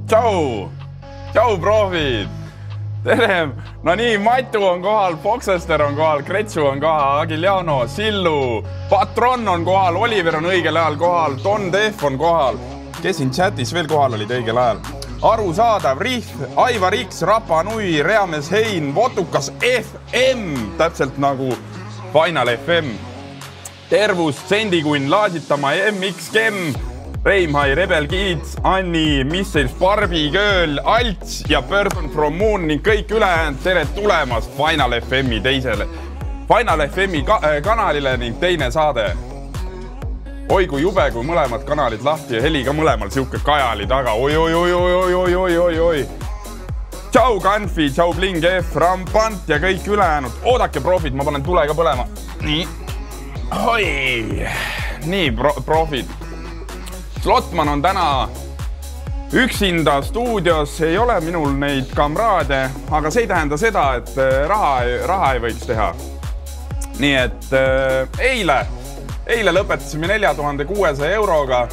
Tšau! Tšau, proofid! Tere! No nii, Matu on kohal, Foxester on kohal, Kretsu on kohal, Agiljano, Sillu, Patron on kohal, Oliver on õigel ajal kohal, Don Def on kohal. Kes siin chatis veel kohal olid õigel ajal? Arusaadav, Rihv, Aivar X, Rapa Nui, Reames Hein, Votukas FM, täpselt nagu Final FM. Tervus, Sendikunn, Laasitama, MX Gem, Reimhai, Rebel Kids, Anni, Missils, Barbi, Kööl, Alts ja Person from Moon ning kõik ülejäänud tere tulemast Final FM-i teisele Final FM-i kanalile ning teine saade. Oi kui jube, kui mõlemad kanalid lahti ja heli ka mõlemal siuke kajali taga. Oi. Tšau Kanfi, tšau Bling F, Rampant ja kõik ülejäänud. Oodake proofid, ma panen tule ka põlema. Nii. Oi. Nii, proofid. Slotman on täna üksinda stuudios, ei ole minul neid kamraade, aga see ei tähenda seda, et raha ei võiks teha. Nii et eile lõpetasime 4600 euroga,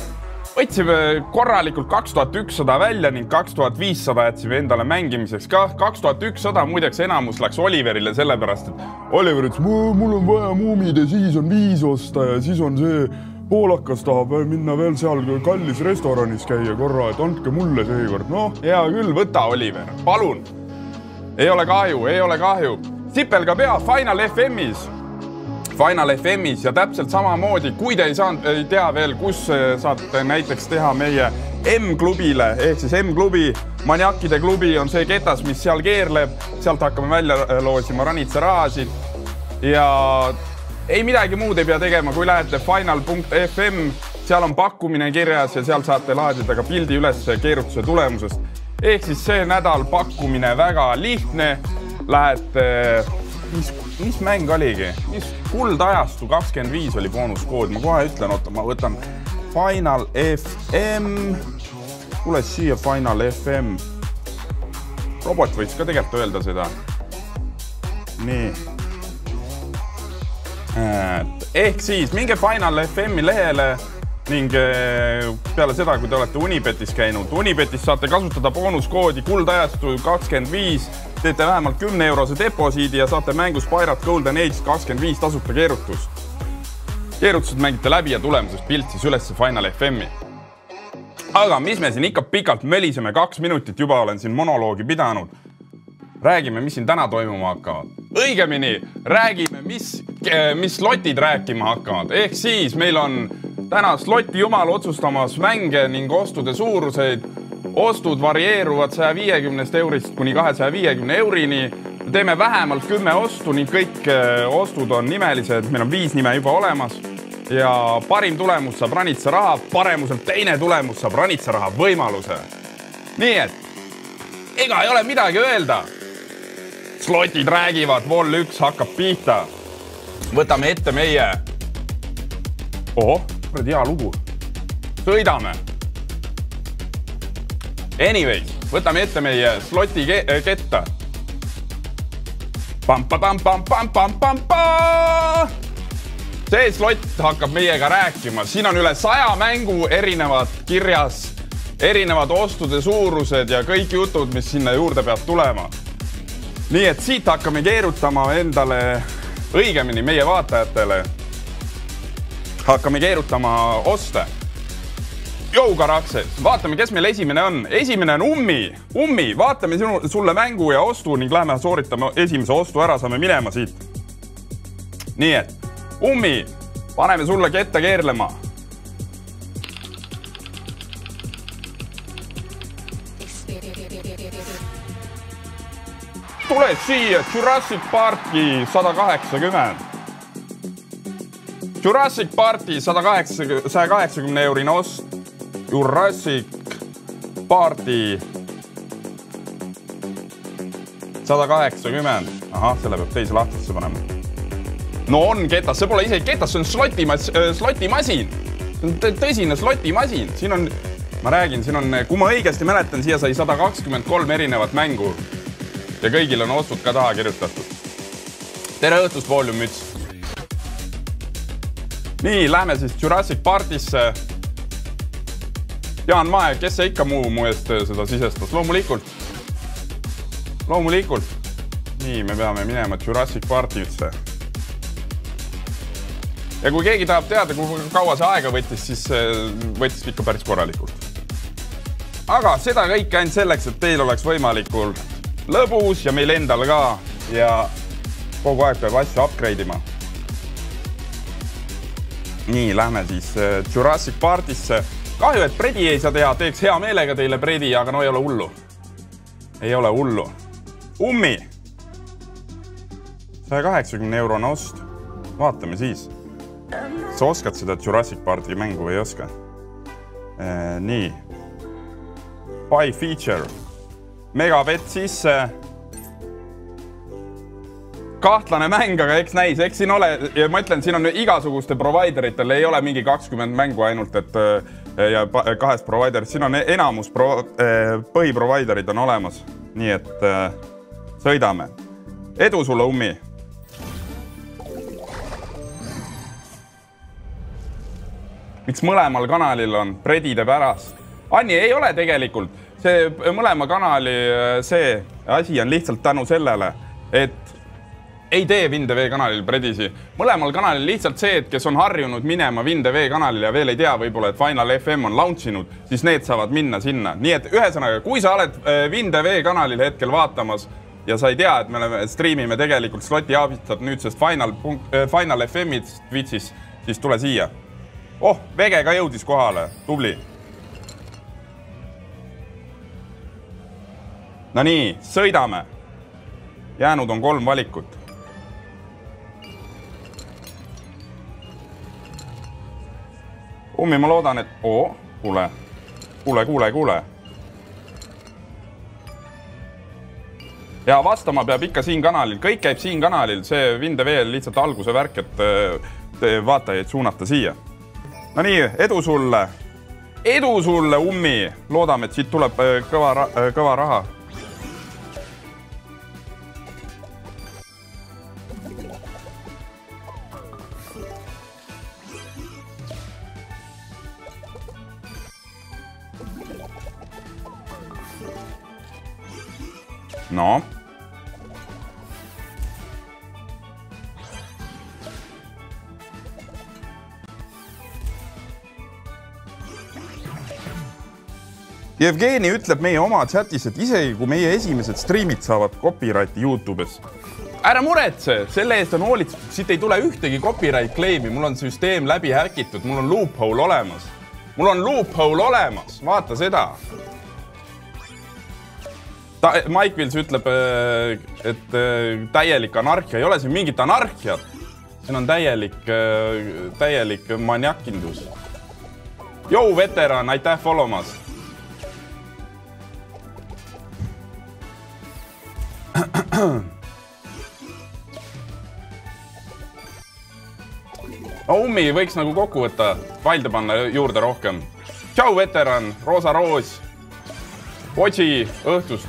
võtsime korralikult 2100 välja ning 2500 jätsime endale mängimiseks ka. 2100 muideks enamus läks Oliverile sellepärast, et Oliver ütles, mul on vaja muumide, siis on 5 osta ja siis on see poolakas tahab minna veel seal kallis restoranis käia korra, et andke mulle seekord. No, hea küll, võta Oliver, palun. Ei ole kahju. Sipelga pea Final FM-is ja täpselt samamoodi, kui te ei tea veel, kus saate näiteks teha meie M-klubile, ehk siis M-klubi, Maniakide klubi on see ketas, mis seal keerleb, sealt hakkame välja loosima Ranitsa rahasid ja ei midagi muud ei pea tegema, kui lähete final.fm, seal on pakkumine kirjas ja seal saate laadida ka pildi üles keerutuse tulemusest. Ehk siis see nädal pakkumine väga lihtne, lähete, mis mäng oligi? Kuldajastu 25 oli boonuskood, ma kohe ütlen, oota, ma võtan Final FM, tule siia Final FM. Robot võiks ka tegelikult öelda seda. Nii. Ehk siis minge Final FM-i lehele ning peale seda, kui te olete Unibetis käinud. Unibetis saate kasutada boonuskoodi kuldajastu 25, teete vähemalt 10 eurose deposiidi ja saate mängus Pirate Golden Age 25 tasuta keerutust. Keerutused mängite läbi ja tulemusest pilt siis üles Final FM-i. Aga mis me siin ikka pikalt möliseme, 2 minutit juba olen siin monoloogi pidanud. Räägime, mis siin täna toimuma hakkavad. Õigemini, räägime, mis slotid rääkima hakkavad. Ehk siis meil on täna sloti jumal otsustamas mänge ning ostude suuruseid. Ostud varieeruvad 150 eurist kuni 250 eurini. Teeme vähemalt 10 ostu ning kõik ostud on nimelised. Meil on 5 nime juba olemas. Ja parim tulemus saab Ranitsa raha, paremuselt teine tulemus saab Ranitsa raha võimaluse. Nii et, ega ei ole midagi öelda. Slotid räägivad, vol 1 hakkab pihta. Võtame ette meie. Oho, hea lugu. Sõidame. Anyways, võtame ette meie sloti ketta. See slott hakkab meiega rääkima. Siin on üle 100 mängu erinevad kirjas, erinevad ostude suurused ja kõik jutud, mis sinna juurde peab tulema. Nii et siit hakkame keerutama endale, õigemini meie vaatajatele, hakkame keerutama oste. Jou Karakses, vaatame, kes meil esimene on. Esimene on Ummi, vaatame sulle mängu ja ostu ning lähme sooritame esimese ostu ära, saame minema siit. Nii et, Ummi, paneme sulle ketta keerlema. Tule siia, Jurassic Parki 180. Jurassic Parki 180 eurine ost. Jurassic Parki 180. Ahah, selle peab teise lahtisse panema. No on ketas, see pole isegi ketas, see on slotimasin. See on tõsine slotimasin. Siin on, ma räägin, siin on, kui ma õigesti mäletan, siia sai 123 erinevat mängu. Ja kõigil on ostud ka taha kirjutatud. Tere õhtust, Volume Müts. Nii, lähme siis Jurassic Parkisse. Jaan Mae, kes see ikka muu eest seda sisestas? Loomulikult. Nii, me peame minema Jurassic Parkisse. Ja kui keegi tahab teada, kui kaua see aega võttis, siis võttis ikka päris korralikult. Aga seda kõike ainult selleks, et teil oleks võimalikul lõbus ja meil endal ka ja kogu aeg peab asju upgrade'ima. Nii, lähme siis Jurassic Parkisse. Kahju, et Predi ei saa teha, teeks hea meelega teile Predi, aga no ei ole hullu. Ei ole hullu. Ummi! 180 eurone ost. Vaatame siis. Sa oskad seda Jurassic Parki mängu või ei oska? Nii. Buy feature. Megabet sisse. Kahtlane mäng, aga eks näis. Eks siin ole, ja ma ütlen, siin on igasuguste provideritel, ei ole mingi 20 mängu ainult, et ja kahest providerit. Siin on enamus põhiproviderid on olemas. Nii et sõidame. Edu sulle, Ummi! Miks mõlemal kanalil on Predide pärast? Anni, ei ole tegelikult. See mõlema kanali see asi on lihtsalt tänu sellele, et ei tee Vinde V kanalil Predisi. Mõlemal kanalil lihtsalt see, et kes on harjunud minema Vinde V kanalil ja veel ei tea võib-olla, et Final FM on launchinud, siis need saavad minna sinna. Nii et ühesõnaga, kui sa oled Vinde V kanalil hetkel vaatamas ja sa ei tea, et me streamime tegelikult sloti abistab nüüdsest Final FM-id Twitchis, siis tule siia. Oh, Vege ka jõudis kohale. Tubli. No nii, sõidame. Jäänud on 3 valikut. Ummi, ma loodan, et... Kuule. Ja vastama peab ikka siin kanalil. Kõik käib siin kanalil. See Vinde veel lihtsalt alguse värk, et vaatajaid suunata siia. No nii, edu sulle, Ummi. Loodame, et siit tuleb kõva raha. No. Jevgeni ütleb meie oma chatis, et isegi kui meie esimesed streamid saavad copyrighti YouTube'es. Ära muretse, selle eest on hoolitsetud, siit ei tule ühtegi copyright claim'i, mul on süsteem läbi häkitud, mul on loophole olemas. Vaata seda. Mike Wills ütleb, et täielik anarhia. Ei ole siin mingit anarhiat. Siin on täielik maniakindus. Jou, veteran, aitäh followmas. Ummi võiks nagu kokku võtta, valde panna juurde rohkem. Tšau, veteran, Roosa Roos, Odži, õhtust.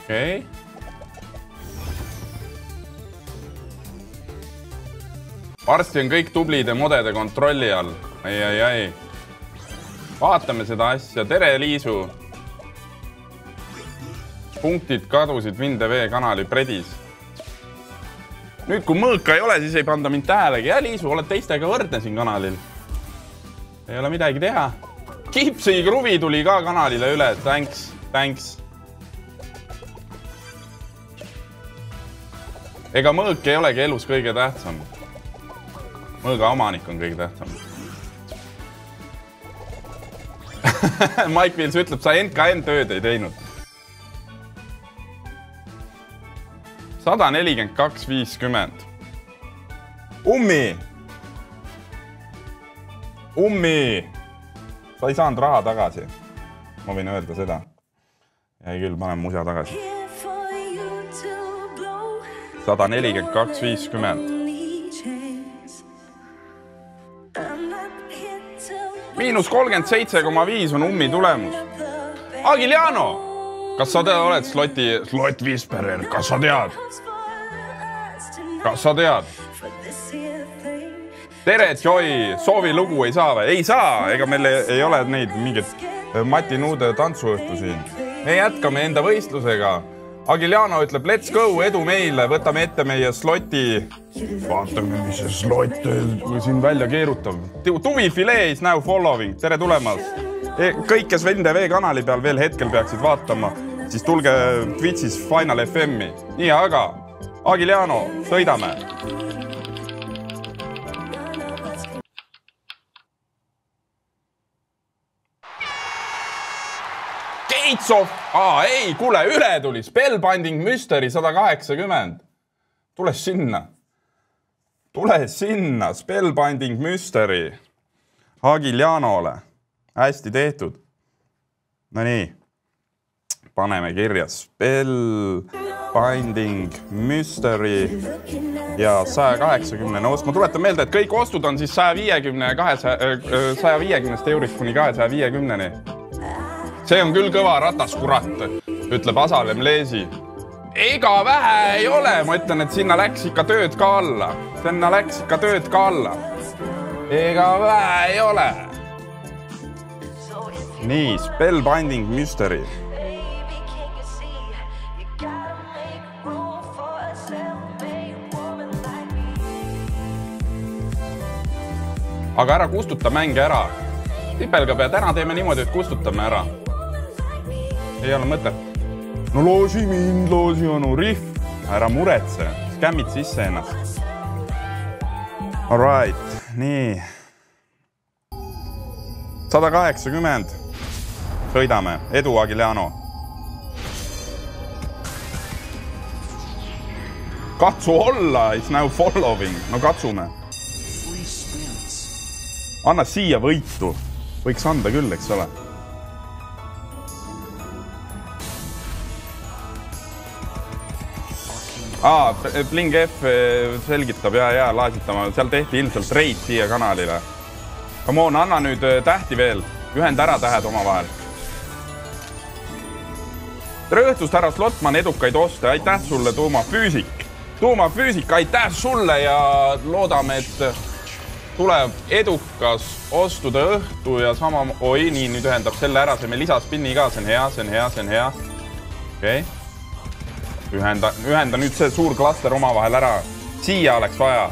Okei. Varsti on kõik tublide modede kontrolli all. Ei. Vaatame seda asja. Tere, Liisu. Punktid kadusid Vinde V kanali Predis. Nüüd, kui mõõka ei ole, siis ei panda mind tähelegi. Ja, Liisu, oled teistega võrdne siin kanalil. Ei ole midagi teha. Kipsi Kruvi tuli ka kanalile üle. Thanks. Ega mõõk ei olegi elus kõige tähtsam. Mõõga omanik on kõige tähtsam. Mike Wills ütleb, sa NKN tööd ei teinud. 142.50. Ummi! Sa ei saanud raha tagasi. Ma võin öelda seda. Jäi küll, panen musa tagasi. 142.50. -37,5 on Ummi tulemus. Agiljano! Kas sa oled slot whisperer? Kas sa tead? tere, Joy! Soovi lugu ei saa või? Ei saa! Ega meil ei ole neid mingit Mati Nuude tantsuõhtu siin. Me jätkame enda võistlusega. Agiljano ütleb, let's go, edu meile, võtame ette meie sloti. Vaatame, mis see slot siin välja keerutab. Tuvifilee is now following, tere tulemast. Kõik, kes NDV kanali peal veel hetkel peaksid vaatama, siis tulge Twitch'is Final FM-i. Nii, aga Agiljano, sõidame. Gates of... ei, kuule, üle tuli. Spellbinding Mystery 180. Tule sinna. Tule sinna. Spellbinding Mystery. Agiljanole. Hästi tehtud. No nii. Paneme kirja. Spellbinding Mystery ja 180 ost. Ma tuletan meelde, et kõik ostud on siis 150 eurist kuni 250-ni. See on küll kõva ratas, kurat, ütleb Asalem Leesi. Ega vähe ei ole, ma ütlen, et sinna läks ikka tööd ka alla. Ega vähe ei ole. Nii, Spellbinding Mystery. Aga ära kustuta mänge ära. Tipelga pea, täna teeme niimoodi, et kustutame ära. Ei ole mõtet. No loosi mind, loosi onu, riff. Ära muretse, skämmid sisse ennast. Alright, nii. 180. Sõidame, edu Agiljano. Katsu olla, is now following. No katsume. Anna siia võitu. Võiks anda küll, eks ole. Bling F selgitab ja laasitama. Seal tehti ilmselt reid siia kanalile. Come on, anna nüüd tähti veel. Ühend ära tähed oma vahel. Tere õhtust, härra Slotman, edukaid oste. Aitäh sulle, tuumafüüsik. Tuumafüüsik, aitäh sulle ja loodame, et tuleb edukas ostude õhtu ja sama... Oi, nii, nüüd ühendab selle ära. See me lisaspinni ka. See on hea. Okei. Ühenda nüüd see suur klaster oma vahel ära. Siia oleks vaja.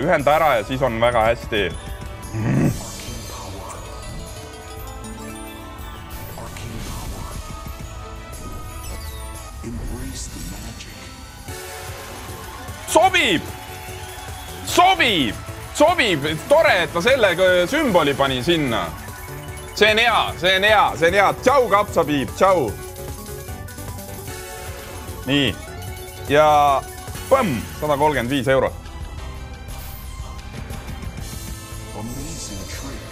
Ühenda ära ja siis on väga hästi. Sobib. Tore, et ta selle sümboli pani sinna. See on hea. Tšau, kapsapiip, tšau. Nii. Ja põmm, 135 eurot.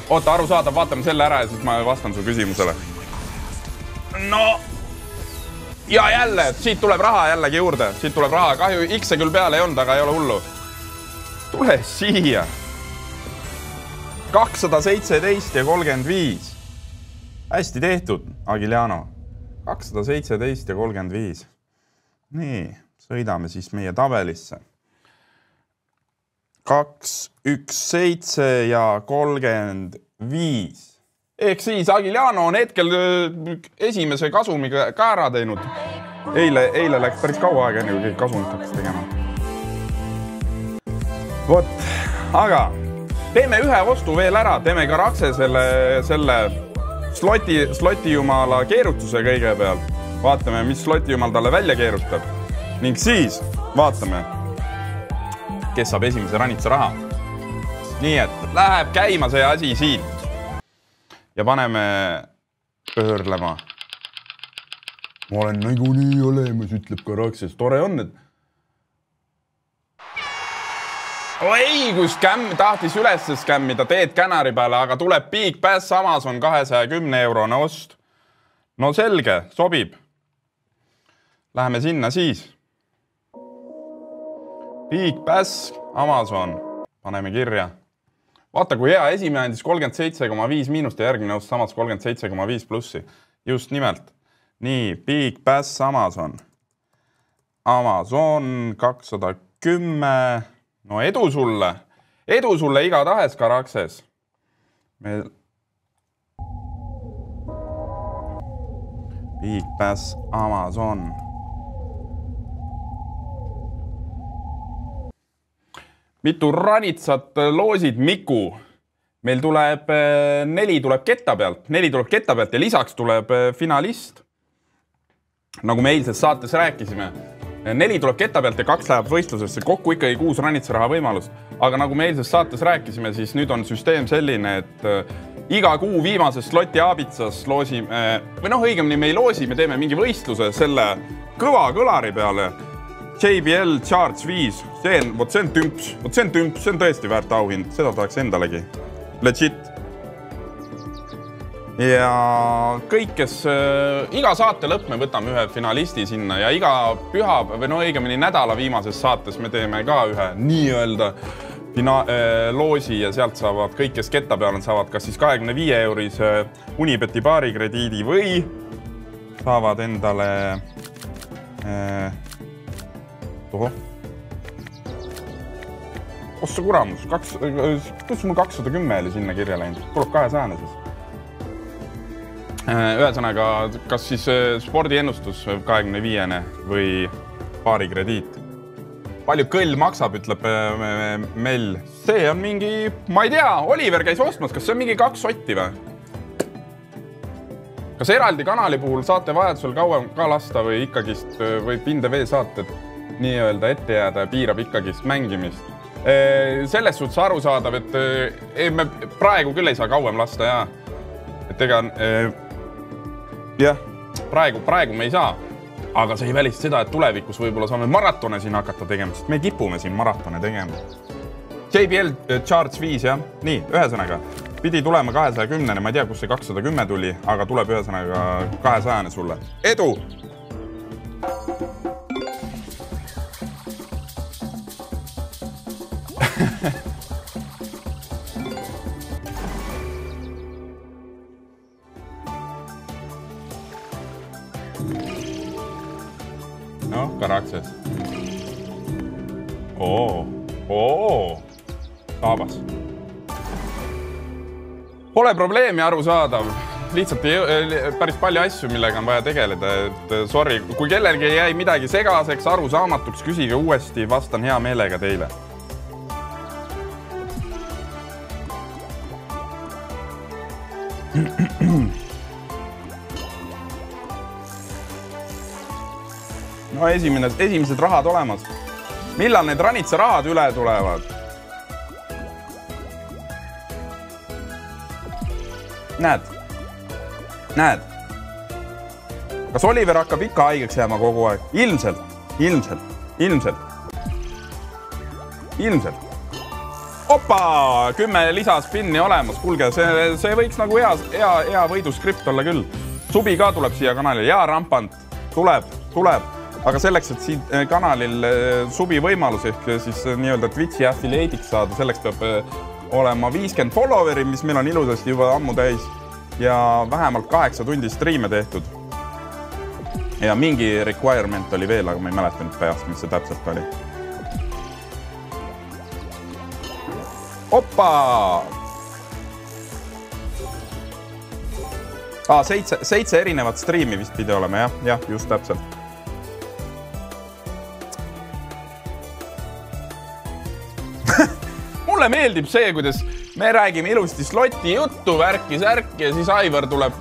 Oota, aru saadav, vaatame selle ära ja siis ma vastan su küsimusele. No. Ja jälle, siit tuleb raha jällegi juurde. Kahju, X-e küll peale ei olnud, aga ei ole hullu. Tule siia. 217 ja 35. Hästi tehtud, Agiljano. 217 ja 35. Nii, sõidame siis meie tabelisse. 2, 1, 7 ja 35. Ehk siis Agiljano on hetkel esimese kasumiga ka ära teinud. Eile läks päris kaua aega, enne kui kõik kasumit hakkas tegema. Vot, aga teeme ühe ostu veel ära. Teeme ka Rakse selle sloti jumala keerutuse kõigepealt. Vaatame, mis sloti jumal talle välja keerutab. Ning siis vaatame, kes saab esimese ranitsa raha. Nii et läheb käima see asi siit. Ja paneme pöörlema. Ma olen nagu nii olemas, ütleb ka Rakses. Tore on, et... Oi, kui tahtis üles skämmida, teed känari peale, aga tuleb Big Bass Amazon 210 eurone ost. No selge, sobib. Läheme sinna siis. Big Bass Amazon. Paneme kirja. Vaata, kui hea, esimene andis 37,5 miinust ja järgmine ost samas 37,5 plussi. Just nimelt. Nii, Big Bass Amazon. Amazon 210. No edu sulle igatahes, Karakses. Big Bass Amazon. Mitu ranitsat loosid, Miku? Meil tuleb 4 tuleb ketta pealt ja lisaks tuleb finalist. Nagu me eilses saates rääkisime. 4 tuleb ketta pealt ja 2 läheb võistlusesse. Kokku ikkagi 6 ranitsaraha võimalust. Aga nagu me eilses saates rääkisime, siis nüüd on süsteem selline, et iga kuu viimases sloti aabitsas loosime, või õigemini me ei loosi, me teeme mingi võistluse selle kõva kõlari peale. JBL Charge 5, see on tümps, see on tõesti väärt auhind, seda tahaks endalegi. Legit. Ja kõik, kes iga saate lõpp me võtame ühe finalisti sinna ja iga pühapäev või õigemini nädala viimases saates me teeme ka ühe nii-öelda loosi ja sealt saavad kõik, kes ketta peal on, saavad kas siis 25-eurise Unibeti baarikrediidi või saavad endale Ossa kuramus, kus mul 210 oli sinna kirja läinud? Tuleb 200 siis. Ühesõnaga, kas siis spordiennustus 25-ne või baarikrediit? Palju kõll maksab, ütleb Mell. See on mingi, ma ei tea, Oliver käis ostmas, kas see on mingi 2 sotti või? Kas eraldi kanali puhul saate vajadusel kauem ka lasta või ikkagist võib Indevee saated nii-öelda ette jääda ja piirab ikkagist mängimist? Selles suhtes arusaadav, et me praegu küll ei saa kauem lasta, jaa. Et ega, jah, praegu me ei saa. Aga see ei välist seda, et tulevikus võib-olla saame maratone siin hakata tegema, sest me kipume siin maratone tegema. JBL Charge 5, jah. Nii, ühesõnaga, pidi tulema 210-ne, ma ei tea, kus see 210 tuli, aga tuleb ühesõnaga 200-ne sulle. Edu! No, Karakses. Saabas. Pole probleemi arusaadav. Lihtsalt päris palju asju, millega on vaja tegeleda. Et, sorry, kui kellelgi jäi midagi segaseks, arusaamatuks, küsige uuesti, vastan hea meelega teile. No esimesed rahad olemas. Millal need ranitsa rahad üle tulevad? Näed. Kas Oliver hakkab ikka haigeks jääma kogu aeg? Ilmselt. Opa, 10 lisaspinni olemas. Kuulge, see võiks nagu hea võiduskript olla küll. Subi ka tuleb siia kanalile. Ja rampant. Tuleb. Aga selleks, et siin kanalil subi võimalus ehk siis nii-öelda Twitchi affiliate'iks saada, selleks peab olema 50 followeri, mis meil on ilusasti juba ammu täis ja vähemalt 8 tundi striime tehtud. Ja mingi requirement oli veel, aga ma ei mäleta nüüd peast, mis see täpselt oli. Oppa! 7 erinevat striimi vist pidi olema, jah, just täpselt. Mulle meeldib see, kuidas me räägime ilusti sloti juttu, värki-särki ja siis Aivar tuleb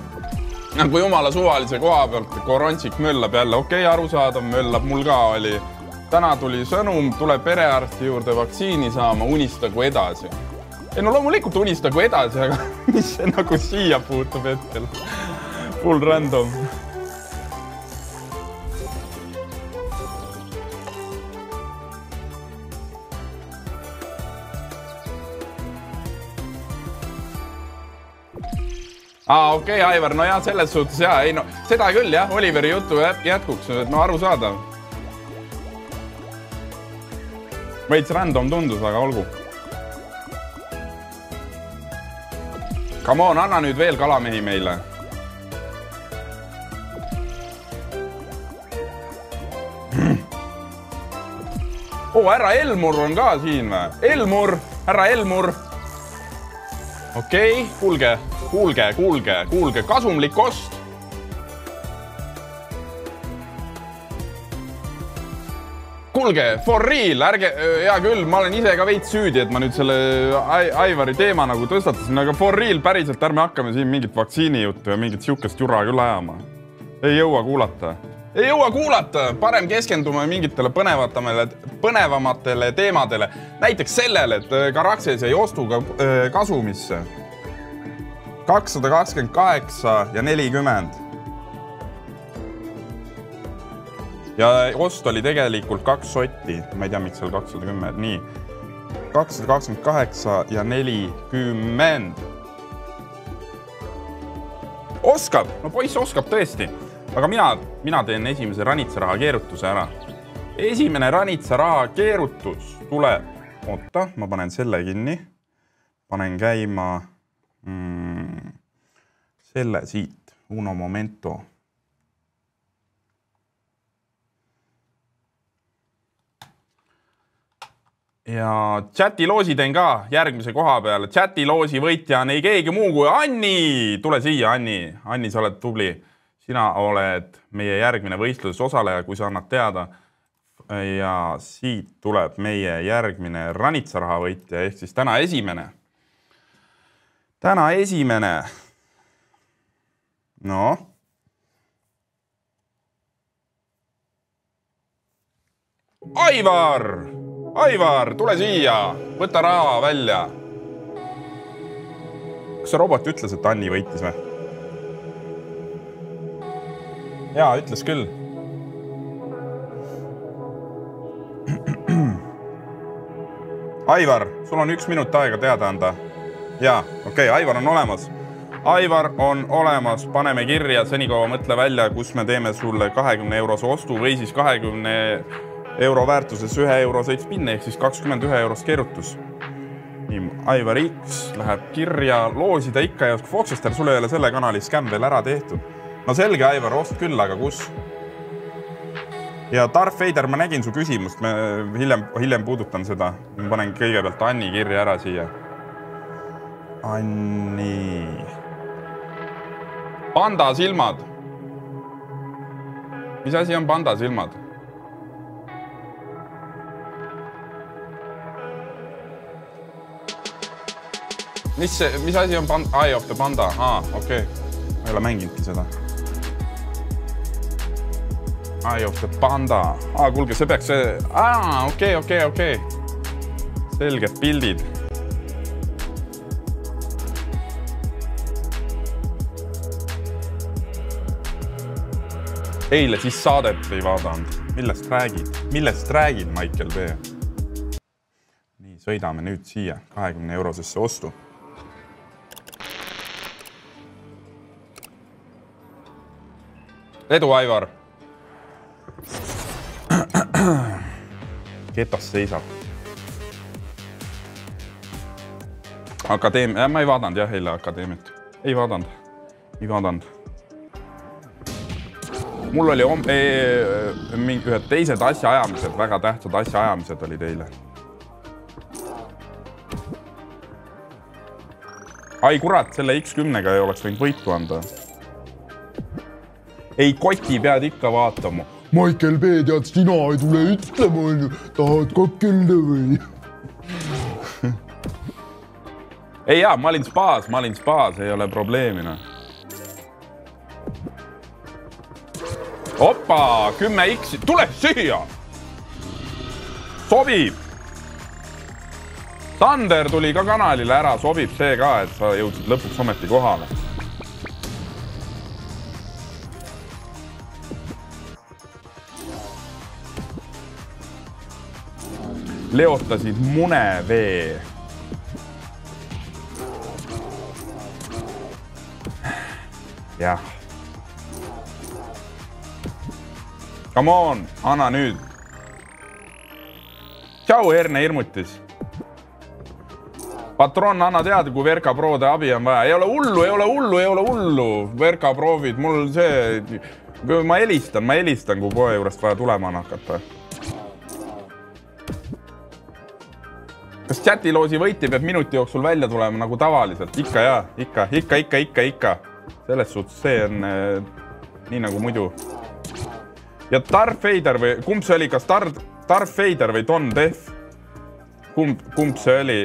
nagu jumala suvalise koha pealt, korontsik möllab jälle. Okei, arusaadav, möllab, mul ka oli. Täna tuli sõnum, tule perearsti juurde vaktsiini saama, unistagu edasi. Ei, no loomulikult unistagu edasi, aga mis see nagu siia puutub hetkel? Full random. Okei, Aivar, no jah, selles suhtes jah, ei no, seda küll jah, Oliveri jutu jätkuks, no arusaadav. Veits random tundus, aga olgu. Come on, anna nüüd veel kalamehi meile. härra Elmur on ka siin või? Elmur, härra Elmur. Okei, kuulge, kasumlik ost. Kuulge, for real, ärge, hea küll, ma olen ise ka veits süüdi, et ma nüüd selle Aivari teema nagu tõstatasin, aga for real, päriselt ärme hakkame siin mingit vaktsiini juttu ja mingit siukest jura küll ajama. Ei jõua kuulata, parem keskendume mingitele põnevamatele teemadele. Näiteks sellele, et Karaxes jäi ostuga kasumisse 228 ja 40. Ja ost oli tegelikult 2 sotti, ma ei tea, miks seal 210, nii. 228 ja 40. Oskab, no poiss oskab tõesti. Aga mina teen esimese ranitsaraha keerutuse ära. Esimene ranitsaraha keerutus tuleb. Oota, ma panen selle kinni. Panen käima selle siit, Uno Momento. Ja chatiloosi teen ka järgmise koha peale. Chatiloosi võitja on ei keegi muu kui Anni. Tule siia, Anni. Anni, sa oled tubli. Sina oled meie järgmine võistluses osaleja, kui sa annad teada. Ja siit tuleb meie järgmine ranitsaraha võitja, ehk siis täna esimene. No. Aivar, tule siia. Võta raha välja. Kas see robot ütles, et Anni võitis või? Jaa, ütles küll. Aivar, sul on 1 minut aega teada anda. Jaa, okei, Aivar on olemas. Paneme kirja, senikaua mõtle välja, kus me teeme sulle 20 eurose ostu või siis 20 euro väärtuses 1 euro sõitspinne, ehk siis 21 eurost keerutus. Nii, Aivar X läheb kirja, loosida ikka ja Foxester, sul ei ole selle kanali skämm veel ära tehtud. No selge, Aivar, ost küll, aga kus? Ja Darth Vader, ma nägin su küsimust, me hiljem puudutan seda. Ma panen kõigepealt Anni kirja ära siia. Anni. Panda silmad. Mis asi on panda silmad? Mis asi on Eye of the Panda? Okei. Ma ei ole mänginudki seda. Eye of the Panda. Kuulge, see peaks see... Okei. Selged pildid. Eile siis saadet ei vaadanud. Millest räägid, Michael B? Nii, sõidame nüüd siia 20 eurosesse ostu. Edu, Aivar. Ketas seisab. Akadeemia. Ma ei vaadanud jah eile akadeemiat. Ei vaadanud. Mul oli ühed teised asjaajamised, väga tähtsad asjaajamised olid eile. Ai kurat, selle X10-ga ei oleks võinud võitu anda. Ei, koti pead ikka vaatama. Michael B, tead, sina ei tule ütlema, tahad kokkelda või? Ei jaa, ma olin spaas, ei ole probleemina. Opa, 10X, tule siia! Sobib! Sander tuli ka kanalile ära, sobib see ka, et sa jõudsid lõpuks ometi kohale. Leotasid munevee. Jah. Come on, anna nüüd. Tšau, Herne hirmutis. Patron, anna teada, kui Verka Prode abi on vaja. Ei ole hullu. Verka Provid, mul see... Ma helistan, kui poe juurest vaja tulema on hakata. Kas chatiloosi võiti peab minuti jooksul välja tulema nagu tavaliselt? Ikka ja, ikka. Selles suhtes see on nii nagu muidu. Ja Darth Vader või kumb see oli? Kas Darth Vader või Don Def? Kumb see oli?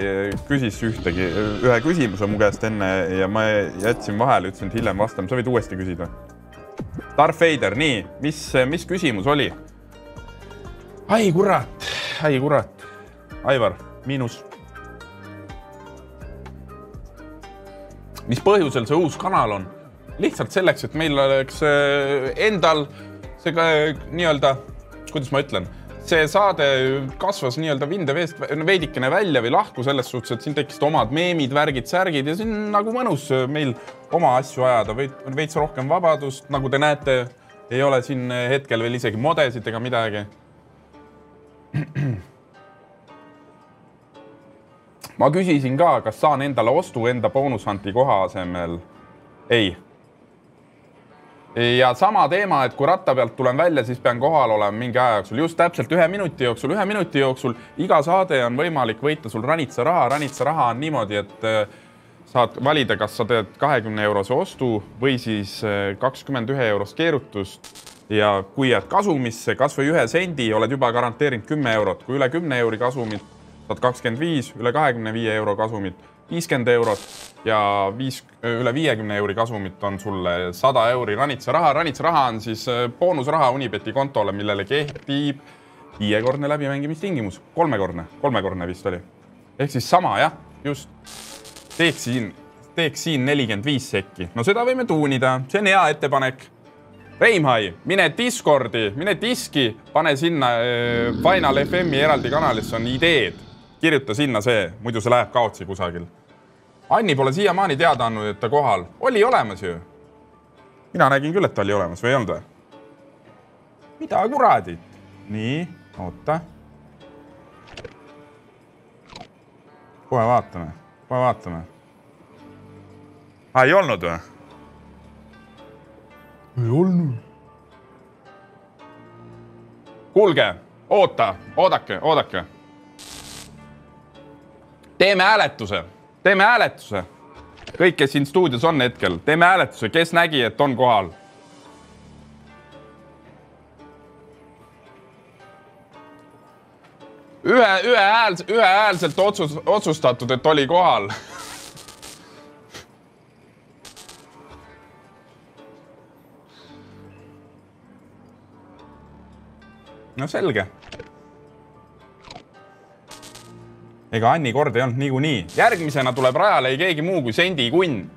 Küsis ühe küsimuse mu käest enne ja ma jätsin vahele, ütlesin, et hiljem vastan. Sa võid uuesti küsida. Darth Vader, nii. Mis küsimus oli? Ai kurat. Aivar, miinus. Mis põhjusel see uus kanal on? Lihtsalt selleks, et meil oleks endal see nii-öelda, kuidas ma ütlen, see saade kasvas nii-öelda vinde veidikene välja või lahku selles suhtes, et siin tekkisid omad meemid, värgid, särgid ja siin nagu mõnus meil oma asju ajada, veits rohkem vabadust, nagu te näete, ei ole siin hetkel veel isegi modesid ega midagi. Ma küsisin ka, kas saan endale ostu enda boonushanti koha asemel. Ei. Ja sama teema, et kui ratta pealt tulen välja, siis pean kohal olema mingi aja jooksul. Just täpselt 1 minuti jooksul. Iga saade on võimalik võita sul ranitsa raha. Ranitsa raha on niimoodi, et saad valida, kas sa teed 20 eurose ostu või siis 21 eurost keerutust. Ja kui jääd kasumisse, kas või 1 sendi, oled juba garanteerinud 10 eurot. Kui üle 10 euri kasumit, saad 25, üle 25 euro kasumit, 50 eurot ja üle 50 euri kasumit on sulle 100 euri ranitsa raha. Ranitsa raha on siis boonusraha Unibeti kontole, millele kehtib 5-kordne läbimängimistingimus. 3-kordne vist oli. Ehk siis sama, jah, just. Teeks siin 45 sekki. No seda võime tuunida. See on hea ettepanek. Reimhai, mine Discordi, mine Diski, pane sinna Final FM-i eraldi kanalisse on ideed. Kirjuta sinna see, muidu see läheb kaotsi kusagil. Anni pole siiamaani teada andnud, et ta kohal. Oli olemas ju. Mina nägin küll, et ta oli olemas või ei olnud või? Mida kuradit? Nii, oota. Kohe vaatame. Ei olnud või? Ei olnud. Kuulge, oodake. Teeme hääletuse. Kõik, kes siin stuudios on hetkel, teeme hääletuse. Kes nägi, et on kohal? Ühehäälselt otsustatud, et oli kohal. No selge. Ega Anni kord ei olnud niikuinii. Järgmisena tuleb rajale ei keegi muu kui Sendikunn.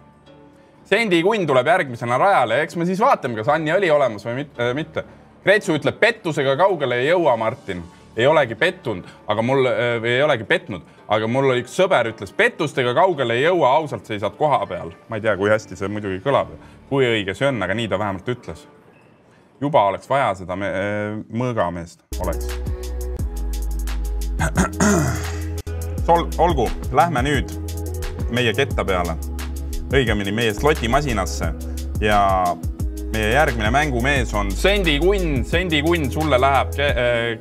Sendikunn tuleb järgmisena rajale. Eks me siis vaatame, kas Anni oli olemas või mitte. Kretsu ütleb, pettusega kaugele ei jõua, Martin. Ei olegi petnud, aga mul oli üks sõber ütles, pettustega kaugele ei jõua, ausalt seisad koha peal. Ma ei tea, kui hästi see muidugi kõlab. Kui õige see on, aga nii ta vähemalt ütles. Juba oleks vaja seda mõõgameest. Oleks. Olgu, lähme nüüd meie ketta peale. Õigemini meie slotimasinasse. Ja meie järgmine mängumees on Sendikunn. Sendikunn, sulle läheb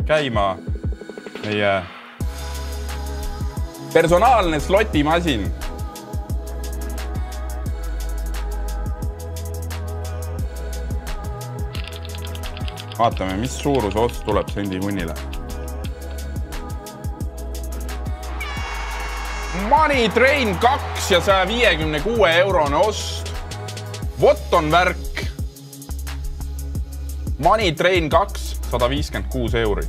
käima meie personaalne slotimasin. Vaatame, mis suurus ots tuleb Sendikunnile. Money Train 2 ja 156 eurone ost. Vot on värk. Money Train 2, 156 euri.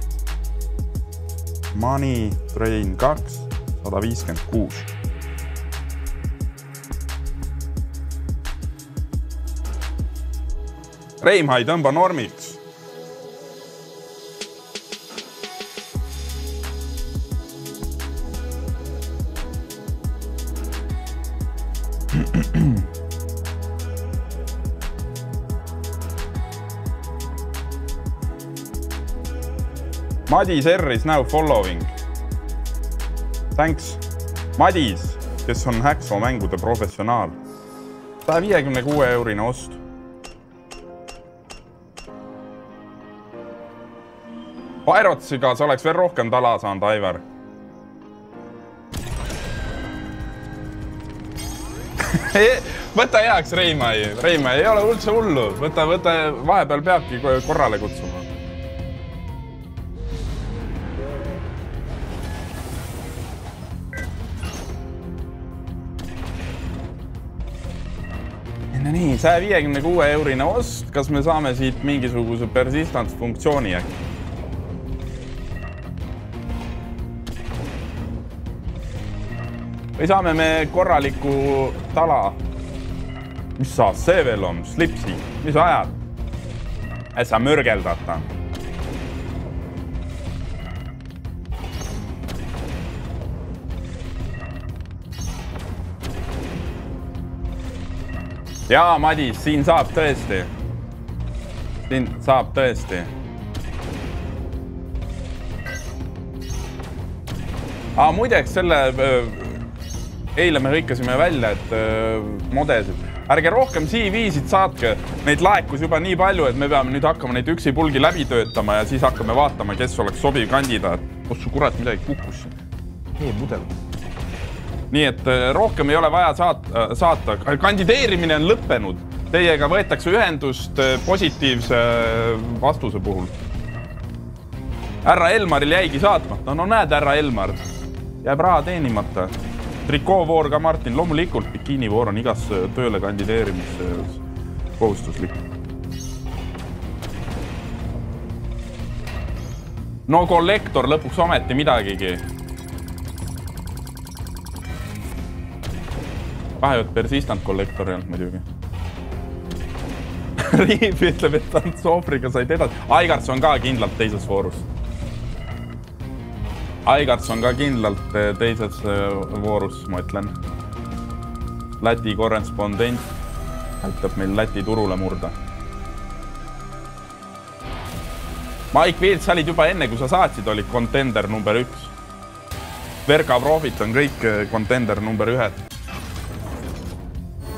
Money Train 2, 156. Reimhai, tõmba normiks. Madis R is now following. Thanks. Madis, kes on Hacksaw mängude professionaal. 156 eurine ost. Pyrotsiga sa oleks veel rohkem tala saanud, Aivar. Võta heaks Reimai, ei ole üldse hullu, võta vahepeal peabki korrale kutsuma. No nii, 156 eurine ost, kas me saame siit mingisuguse persistance funktsiooni äkki? Või saame me korraliku tala? Mis sa see veel on? Slipsi, mis ajad? Et sa mürgeldata. Jaa, Madis, siin saab tõesti. Siin saab tõesti. Muideks selle... Eile me hõikasime välja, et modesid. Ärge rohkem CV-sid saatke. Neid laekus juba nii palju, et me peame nüüd hakkama neid üksipulgi läbi töötama ja siis hakkame vaatama, kes oleks sobiv kandidaat. Kus su kurat midagi kukkus? Mudel. Nii et rohkem ei ole vaja saata. Kandideerimine on lõppenud. Teiega võetakse ühendust positiivse vastuse puhul. Härra Elmaril jäigi saatmata. No näed, härra Elmar. Jääb raha teenimata. Trikoovoor ka Martin. Loomulikult bikiinivoor on igas tööle kandideerimise kohustuslik. No kollektor lõpuks ometi midagigi. Kahjud persistant kollektor ei olnud muidugi. Riip ütleb, et ta Soofriga said edasi. Aigarts on ka kindlalt teises voorus. Aigarts on ka kindlalt teises voorus, ma ütlen. Läti korrespondent aitab meil Läti turule murda. Mike Wild, sa olid juba enne, kui sa saatsid, oli contender number 1. Verka Profit on kõik contender number 1.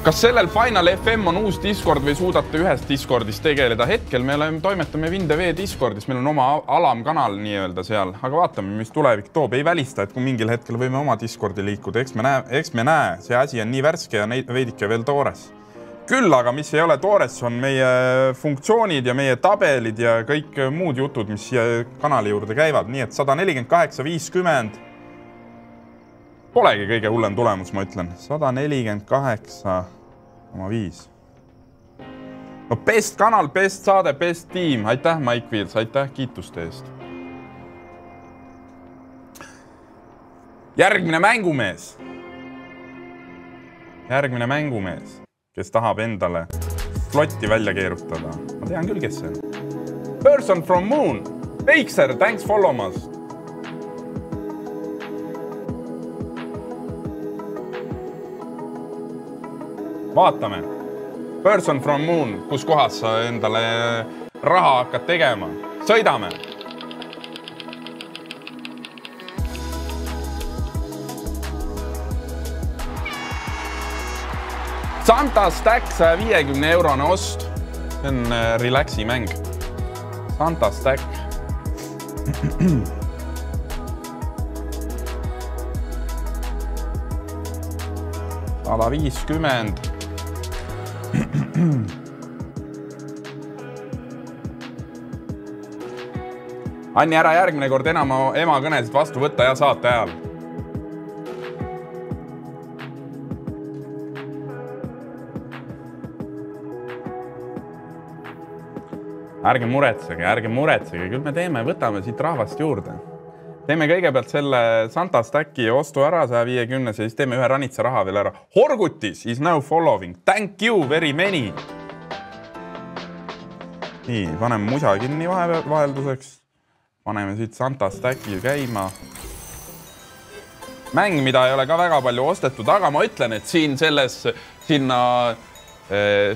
Kas sellel Final FM on uus Discord või suudate ühest Discordis tegeleda? Hetkel me toimetame Vindeve Discordis, meil on oma alamkanal nii-öelda seal, aga vaatame, mis tulevik toob. Ei välista, et kui mingil hetkel võime oma Discordi liikuda, eks me näe, see asi on nii värske ja veidike veel toores. Küll aga, mis ei ole toores, on meie funktsioonid ja meie tabelid ja kõik muud jutud, mis kanali juurde käivad. Nii et 148,50 polegi kõige hullem tulemus, ma ütlen. 148,5. No best kanal, best saade, best tiim. Aitäh, Mike Wiels, aitäh kiituste eest. Järgmine mängumees, kes tahab endale slotti välja keerutada. Ma tean küll, kes see on. Person from Moon. Veikser, thanks followmast. Vaatame. Person from Moon, kus kohas sa endale raha hakkad tegema. Sõidame. Santa Stack 150 eurone ost. See on relaxi mäng. Santa Stack. Ala 50. Anni ära järgmine kord enam ema kõnesid vastu võtta ja saate ajal. Ärge muretsege, küll me teeme, võtame siit rahvast juurde. Teeme kõigepealt selle Santa Stacki ostu ära 150 ja siis teeme ühe ranitsa raha veel ära. Horgutis is now following. Thank you very many. Nii, paneme musa kinni vahelduseks. Paneme siit Santa Stacki käima. Mäng, mida ei ole ka väga palju ostetud, aga ma ütlen, et sinna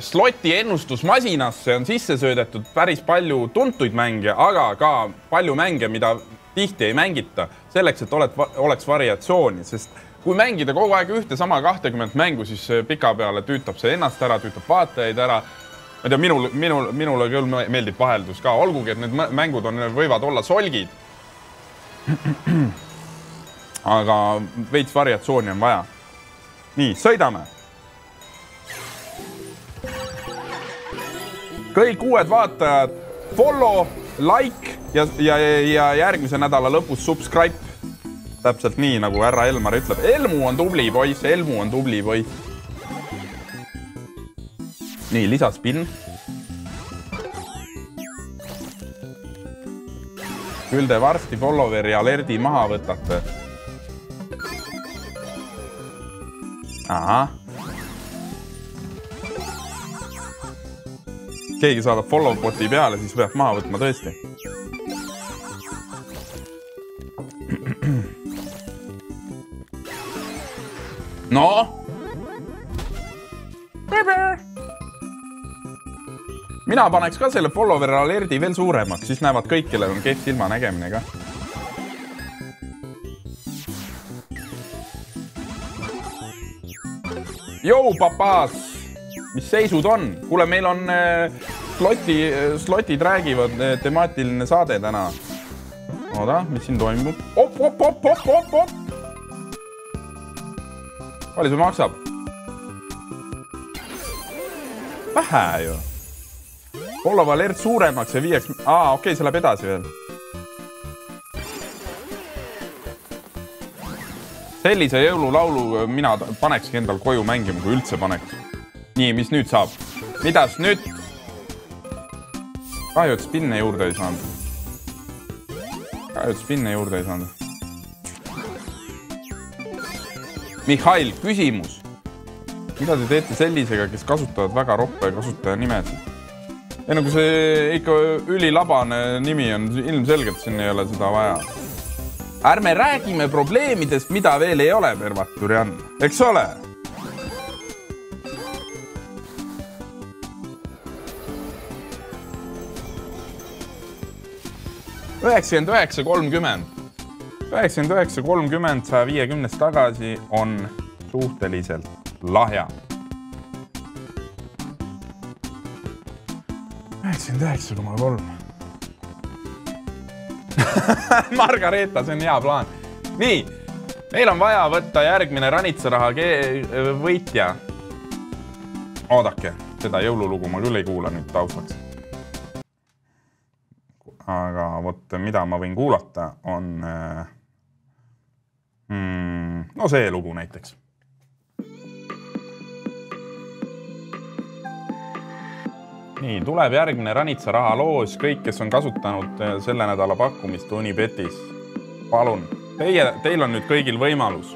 sloti ennustusmasinasse on sisse söödetud päris palju tuntuid mänge, aga ka palju mänge, mida tihti ei mängita, selleks, et oleks variatsiooni, sest kui mängida kogu aeg ühte sama 20 mängu, siis pika peale tüütab see ennast ära, tüütab vaatajaid ära. Ma tea, minule küll meeldib vaheldus ka, olgugi, et need mängud võivad olla solgid. Aga veits variatsiooni on vaja. Nii, sõidame. kõik uued vaatajad, follow, like ja järgmise nädala lõpus subscribe. Täpselt nii, nagu härra Elmar ütleb. Elmu on tubli poiss, Elmu on tubli poiss. Nii, lisaspinn. Küll te varsti followeri alerdi maha võtate. Aha. Keegi saadab follow boti peale, siis peab maha võtma tõesti. No? Mina paneks ka selle follower alerdi veel suuremaks, siis näevad kõik, kellel on kehv silma nägemine ka. Jou, papas! Mis seisud on? Kuule, meil on slotid räägivad temaatiline saade täna. Oda, mis siin toimub? Op! Palju see maksab? Vähe ju. Follow alert suuremaks ja viieks... okei, see läheb edasi veel. Sellise jõululaulu mina panekski endal koju mängima, kui üldse paneks. Nii, mis nüüd saab? Midas nüüd? Kahju, et spinne juurde ei saanud. Mihhail, küsimus. Mida te teete sellisega, kes kasutavad väga roppe kasutaja nimed? Ei, kui see ikka ülilabane nimi on, ilmselgelt siin ei ole seda vaja. Ärme räägime probleemidest, mida veel ei ole, Mervaturian. Eks ole? $99.30 150 tagasi on suhteliselt lahja. 99,3. Margareeta, see on hea plaan. Nii, meil on vaja võtta järgmine ranitsaraha võitja. Oodake, seda jõululugu ma küll ei kuula nüüd taustaks. Aga võt, mida ma võin kuulata, on no see lugu näiteks. Nii, tuleb järgmine ranitsaraha loos. Kõik, kes on kasutanud selle nädala pakkumist Unibetis. Palun, teil on nüüd kõigil võimalus.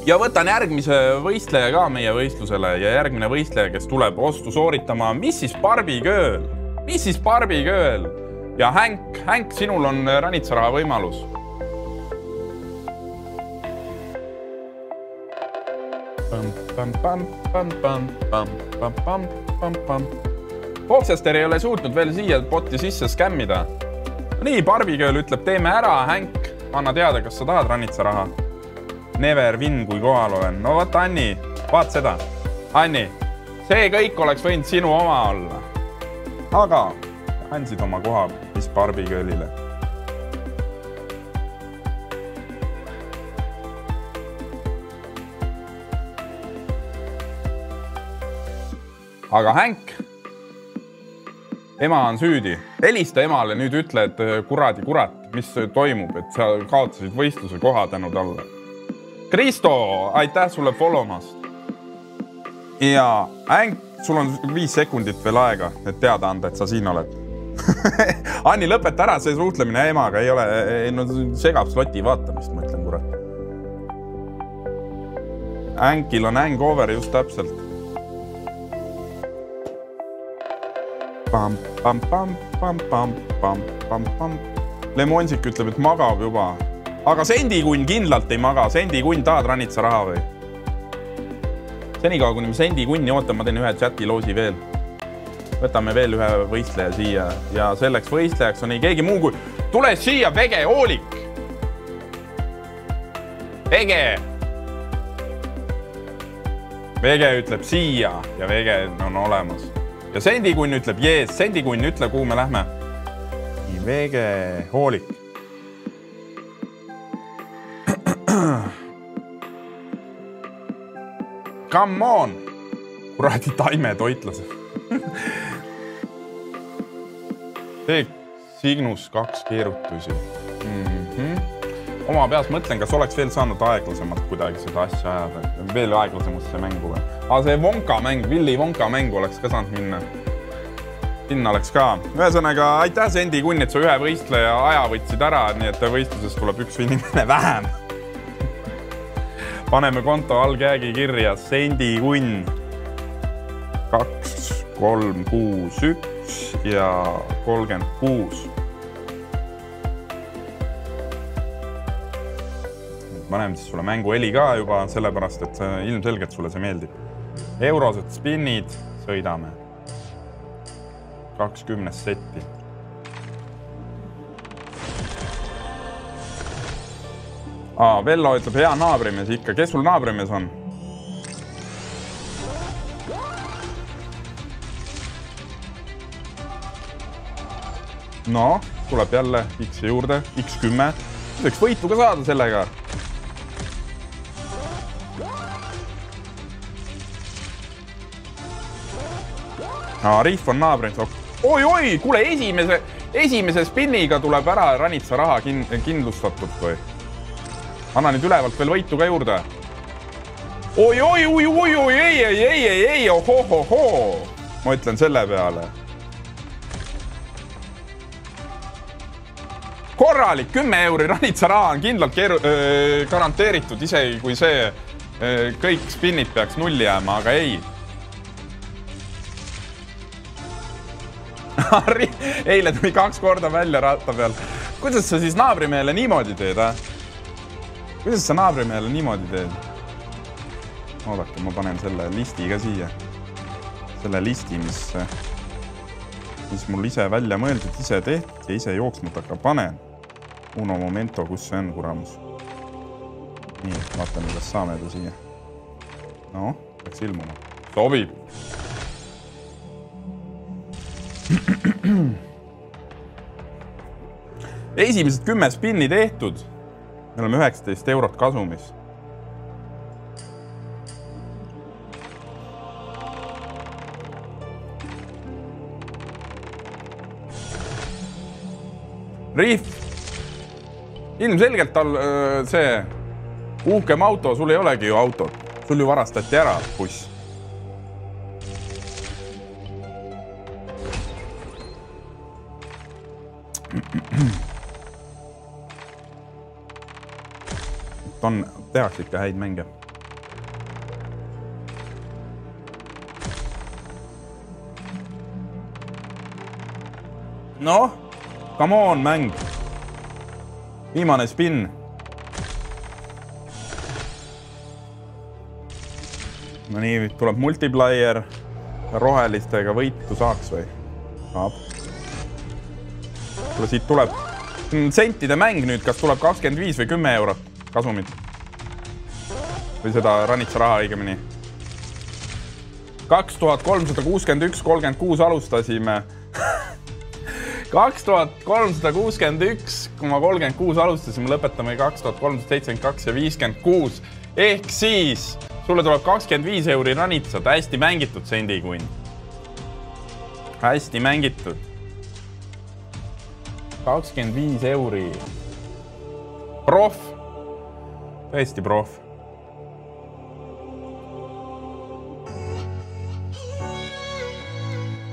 Ja võtan järgmise võistleja ka meie võistlusele ja järgmine võistleja, kes tuleb ostu sooritama. Mis siis Barbi kööl? Ja Hänk, sinul on ranitsaraha võimalus. Foxester ei ole suutnud veel siia botti sisse skämmida. Nii, Barbikööl ütleb, teeme ära, Hänk. Anna teada, kas sa tahad ranitsaraha. Never win, kui kohal olen. No vaata, Anni, vaat seda. Anni, see kõik oleks võinud sinu oma olla. Aga andsid oma koha mis Barbiköölile. Aga Hänk, ema on süüdi. Helista emale, nüüd ütle, et kurat, mis toimub, et sa kaotasid võistluse koha tänu talle. Kristo, aitäh sulle followmast. Ja Hänk, sul on 5 sekundit veel aega, et teada anda, et sa siin oled. Anni, lõpeta ära, see suhtlemine emaga ei ole, segab sloti vaatamist, ma ütlen, kurat. Hänkil on hangover just täpselt. Lemonsik ütleb, et magab juba. Aga sendikunn kindlalt ei maga. Sendikunn, tahad ranitsaraha või? Senikaua, kuni me sendikunni ootan, ma teen ühe chatiloosi veel. Võtame veel ühe võistleja siia. Ja selleks võistlejaks on ei keegi muu kui... Tule siia, Vege, hoolik! Vege! Vege ütleb siia ja Vege on olemas. Ja sendikunn ütleb, jees, sendikunn ütle, kuhu me lähme. Vege, hoolik. Come on! Kuradi taimetoitlased. Tee Signus 2 keerutusi. Oma peas mõtlen, kas oleks veel saanud aeglasemalt kuidagi seda asja ajada. Veel aeglasemust see mängu või? Aga see Wonka mäng, Willy Wonka mäng oleks ka saanud minna. Sinna oleks ka. Ühesõnaga, aitäh Sendi Kunn, et sa ühe võistleja aja võtsid ära, nii et võistluses tuleb üks inimene vähem. Paneme konto allkäegi kirja Sendi Kunn 2, 3, 6, 1 ja 36. Paneme siis sulle mängu heli ka juba, sellepärast, et ilmselgelt sulle see meeldib. Eurosed spinnid, sõidame. 20 setti. Vello ütleb hea naabrimees ikka. Kes sul naabrimees on? No, tuleb jälle X juurde, X10. Võiks võitu ka saada sellega. Riif on naabrid. Oi, kuule, esimese spinniga tuleb ära Ranitsa raha kindlustatud või? Anna nüüd ülevalt veel võitu ka juurde. Oi, ei, ohohohoo. Ma ütlen selle peale. Korralik 10 euri Ranitsa raha on kindlalt garanteeritud, isegi kui see kõik spinnid peaks nulli jääma, aga ei. Eile tuli 2 korda välja ratta peal. Kuidas sa siis naabrimehele niimoodi teed, Kuidas sa naabrimehele niimoodi teed? Oodake, ma panen selle listi ka siia. Selle listi, mis mul ise välja mõeldud, ise tehti ja ise jooksmut hakka panen. Uno momento, kus see on, kuramus. Nii, vaatame, kas saame ta siia. No, peaks ilmuma. Sobib. Esimesed 10 spinni tehtud. Me oleme 19 eurot kasumis. Riif. Ilmselgelt tal see uhkem auto, sul ei olegi ju autot. Sul ju varastati ära, buss. Tehaks ikka häid mänge. Noh, come on mäng. Viimane spin. No nii, tuleb multiplayer ja rohelistega võitu saaks või? Saab. Tule siit tuleb sentide mäng nüüd, kas tuleb 25 või 10 eurot kasumit? Või seda Ranitsa raha õigemini. 2361, 36 alustasime. 2361,36 alustasime, lõpetame 2372 ja 56. Ehk siis sulle tuleb 25 euri Ranitsat. Hästi mängitud, Sendi Kunn. Hästi mängitud. 25 euri. Prof. Tõesti prof.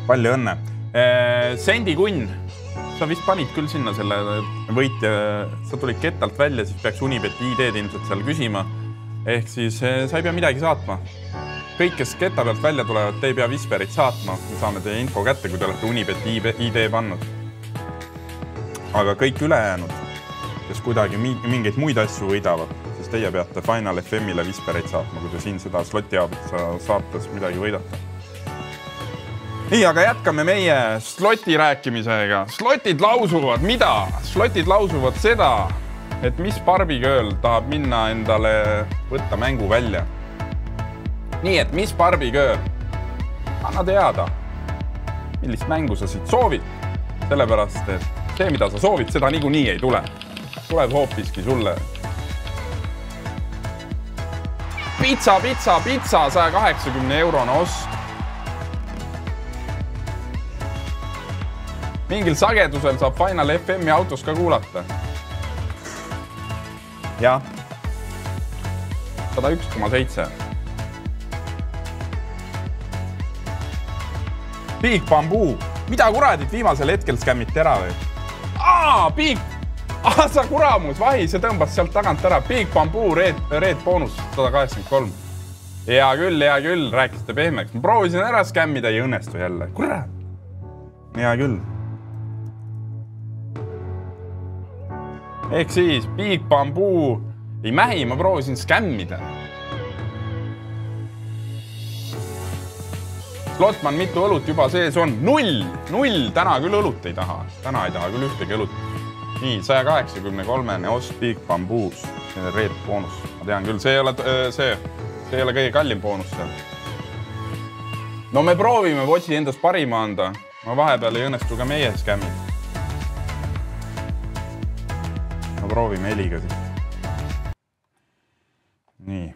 Palju õnne. Sendi Kunn, sa vist panid küll sinna selle võitja, sa tulid kettalt välja, siis peaks Unibeti ID-d ilmselt seal küsima. Ehk siis sa ei pea midagi saatma. Kõik, kes ketta pealt välja tulevad, te ei pea Visperit saatma. Me saame teie info kätte, kui te olete Unibeti ID pannud. Aga kõik ülejäänud, kes kuidagi mingeid muid asju võidavad, siis teie peate Final FM-ile Visperit saatma, kui te siin seda slotiabitsa saates midagi võidate. Nii, aga jätkame meie sloti rääkimisega. Slotid lausuvad mida? Slotid lausuvad seda, et mis Barbie Girl tahab minna endale võtta mängu välja. Nii, et mis Barbie Girl? Anna teada, millist mängu sa siit soovid. Sellepärast, et see, mida sa soovid, seda niikuinii ei tule. Tuleb hoopiski sulle Pitsa 180 eurone ost. Mingil sagedusel saab Final FM-i autos ka kuulata. Jah. 101,7. Big Bamboo. Mida kuradit viimasel hetkel skämmiti ära või? Big! Sa kuramus, vahi, see tõmbas sealt tagant ära. Big Bamboo, red boonus 183. Hea küll, rääkisite pehmeks. Ma proovisin ära skämmida ja õnnestu jälle. Kurat! Hea küll. Ehk siis Big Bamboo ei mähi, ma proovisin skämmida. Slotman, mitu õlut juba sees on? 0! Täna küll õlut ei taha. Täna ei taha küll ühtegi õlut. Nii, 183 ost Big Bamboos. Red boonus. Ma tean küll, see ei ole kõige kallim boonus seal. No me proovime Vodži endast parima anda. Ma vahepeal ei õnnestu ka meie skämmid. Ma proovime heliga siit. Nii.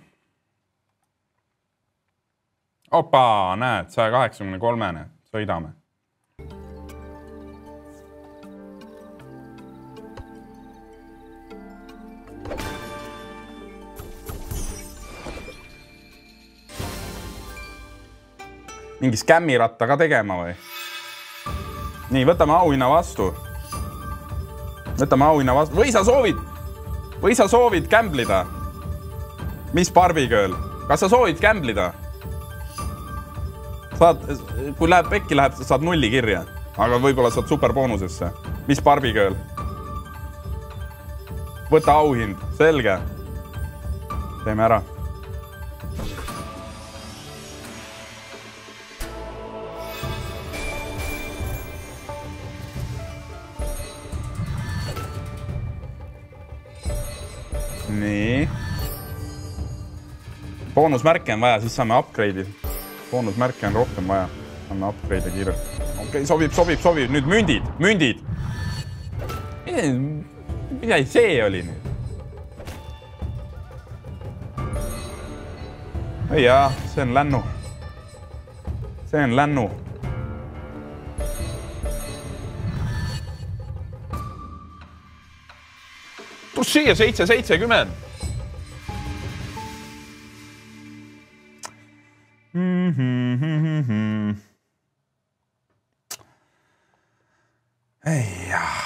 Opa, näed, 183. Sõidame. Mingi skämmiratta ka tegema või? Nii, võtame auhinna vastu. Või sa soovid kämblida? Mis Barbie-girl? Kas sa soovid kämblida? Kui läheb pekki läheb, saad 0 kirja. Aga võib-olla saad superboonusesse. Mis Barbie-girl? Võta auhind. Selge. Teeme ära. Nii. Boonusmärke on vaja, siis saame upgrade'i. Boonusmärke on rohkem vaja. Saame upgrade'i kiirelt. Okei, sobib. Nüüd mündid. Mida see oli nüüd? Ei jaa, see on lännu. Tus siia 770. Ei jaa.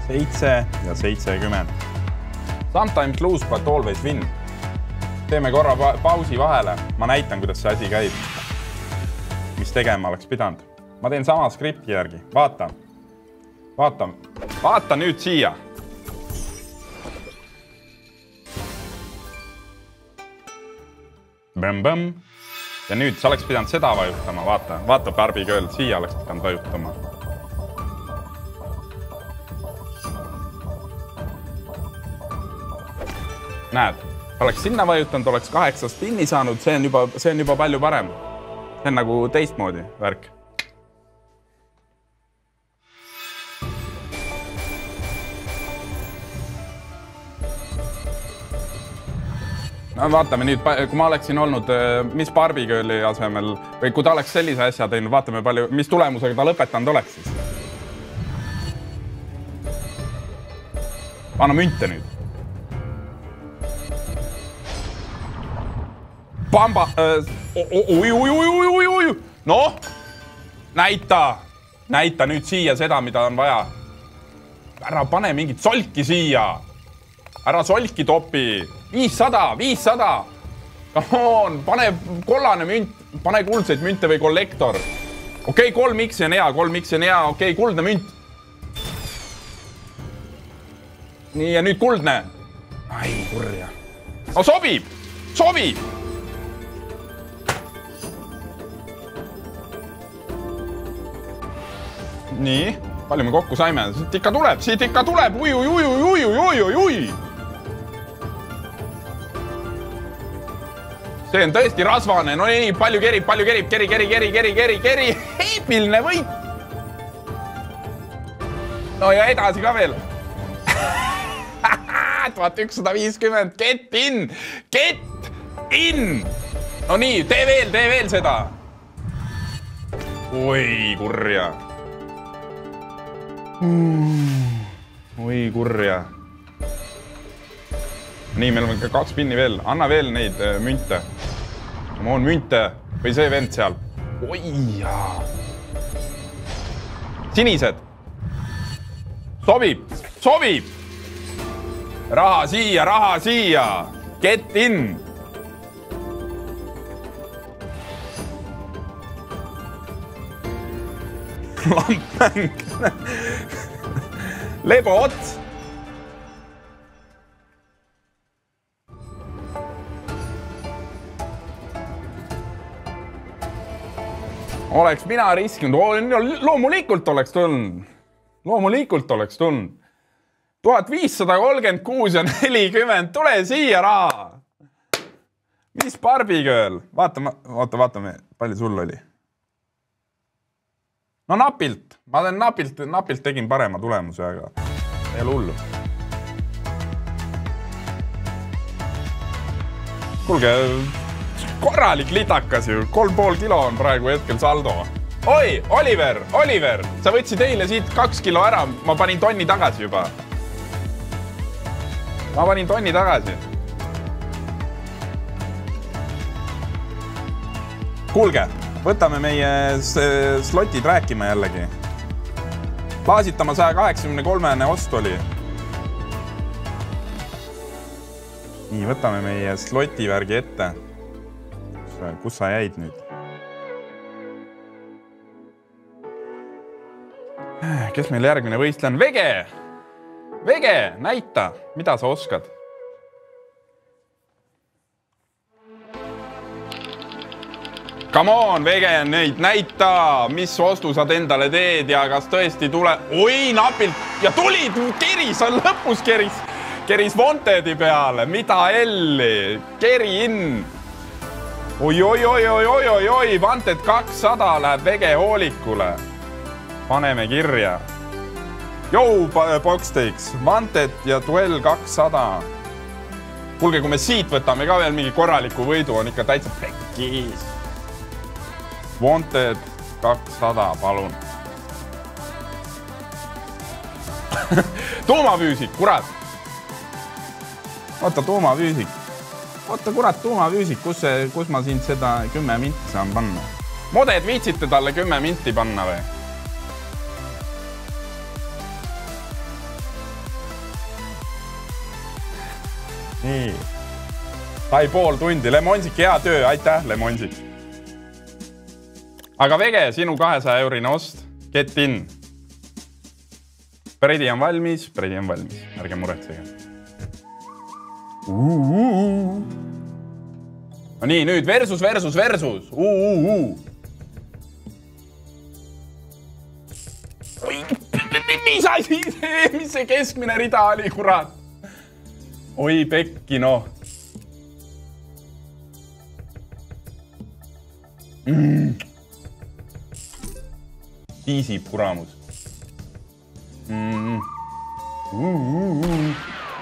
Seitse ja 70. Sometimes lose, but always win. Teeme korra pausi vahele. Ma näitan, kuidas see asi käib. Mis tegema oleks pidanud. Ma teen sama skripti järgi. Vaata nüüd siia. Bäm. Ja nüüd sa oleks pidanud seda vajutama. Vaata Barbie girl. Siia oleks pidanud vajutama. Näed, oleks sinna vajutanud, oleks 8 spinni saanud. See on juba palju parem. See on nagu teistmoodi värk. No vaatame nüüd, kui ma oleksin olnud mis Barbie girli asemel või kui ta oleks sellise asja teinud, vaatame palju, mis tulemusega ta lõpetanud oleks siis. Anna münte nüüd. Pamba. Oi. Noh, näita nüüd siia seda, mida on vaja. Ära pane mingit solki siia. Ära solki topi. 500. Come on, pane kollane münt, pane kuldseid münte või kollektor. Okei, 3x on hea, okei, kuldne münt. Nii, ja nüüd kuldne. Ai, kurja. No sobib. Nii, palju me kokku saime? Siit ikka tuleb. Ui. See on tõesti rasvane. No nii, palju kerib. Keri. Eepiline võit. No ja edasi ka veel. 1150, get in! Get in! No nii, tee veel seda! Oi, kurja! Oi, kurja! Nii, meil on 2 pinni veel. Anna veel neid münte. Ma on münte. Või see vend seal. Oi, jaa. Sinised. Sobib. Sobib. Raha siia. Get in. Lampmäng. Lebo ots. Oleks mina riskinud. Loomulikult oleks tulnud. 1536 ja 40. Tule siia raha. Mis Barbie-girl? Vaatame, palju sul oli. No napilt. Ma napilt tegin parema tulemuse, aga ei ole hullu. Kuulge, korralik litakas ju. 3,5 kilo on praegu hetkel saldo. Oi, Oliver, sa võtsid eile siit 2 kilo ära. Ma panin tonni tagasi juba. Kuulge, võtame meie slotid rääkima jällegi. Laasitama 183 ost oli. Nii, võtame meie sloti värgi ette. Kus sa jäid nüüd? Kes meil järgmine võistleja on? Vege, näita, mida sa oskad. Come on, Vege, näita, mis ostu sa endale teed ja kas tõesti tule... Oi, napilt! Ja tulid! Keris on lõpus keris Wantedi peale. Mida elli? Keri in! Oi, Wanted 200 läheb Vege hoolikule. Paneme kirja. Jou, Boxtakes, Wanted ja Duell 200. Kuulge, kui me siit võtame ka veel mingi korraliku võidu, on ikka täitsa pekkis. Wanted 200, palun. Tuumafüüsik, kurat. Oota, tuumafüüsik, kus ma siin seda 10 minti saan panna? Moded viitsite talle 10 minti panna või? Nii. Sai pool tundi. Lemonsik, hea töö. Aitäh, Lemonsik. Aga Vege, sinu 200 eurine ost. Get in. Predi on valmis. Ärge muretsege. No nii, nüüd versus. Mis see keskmine rida oli, kurat? Oi, pekki, noh. Tiisib, kuramus.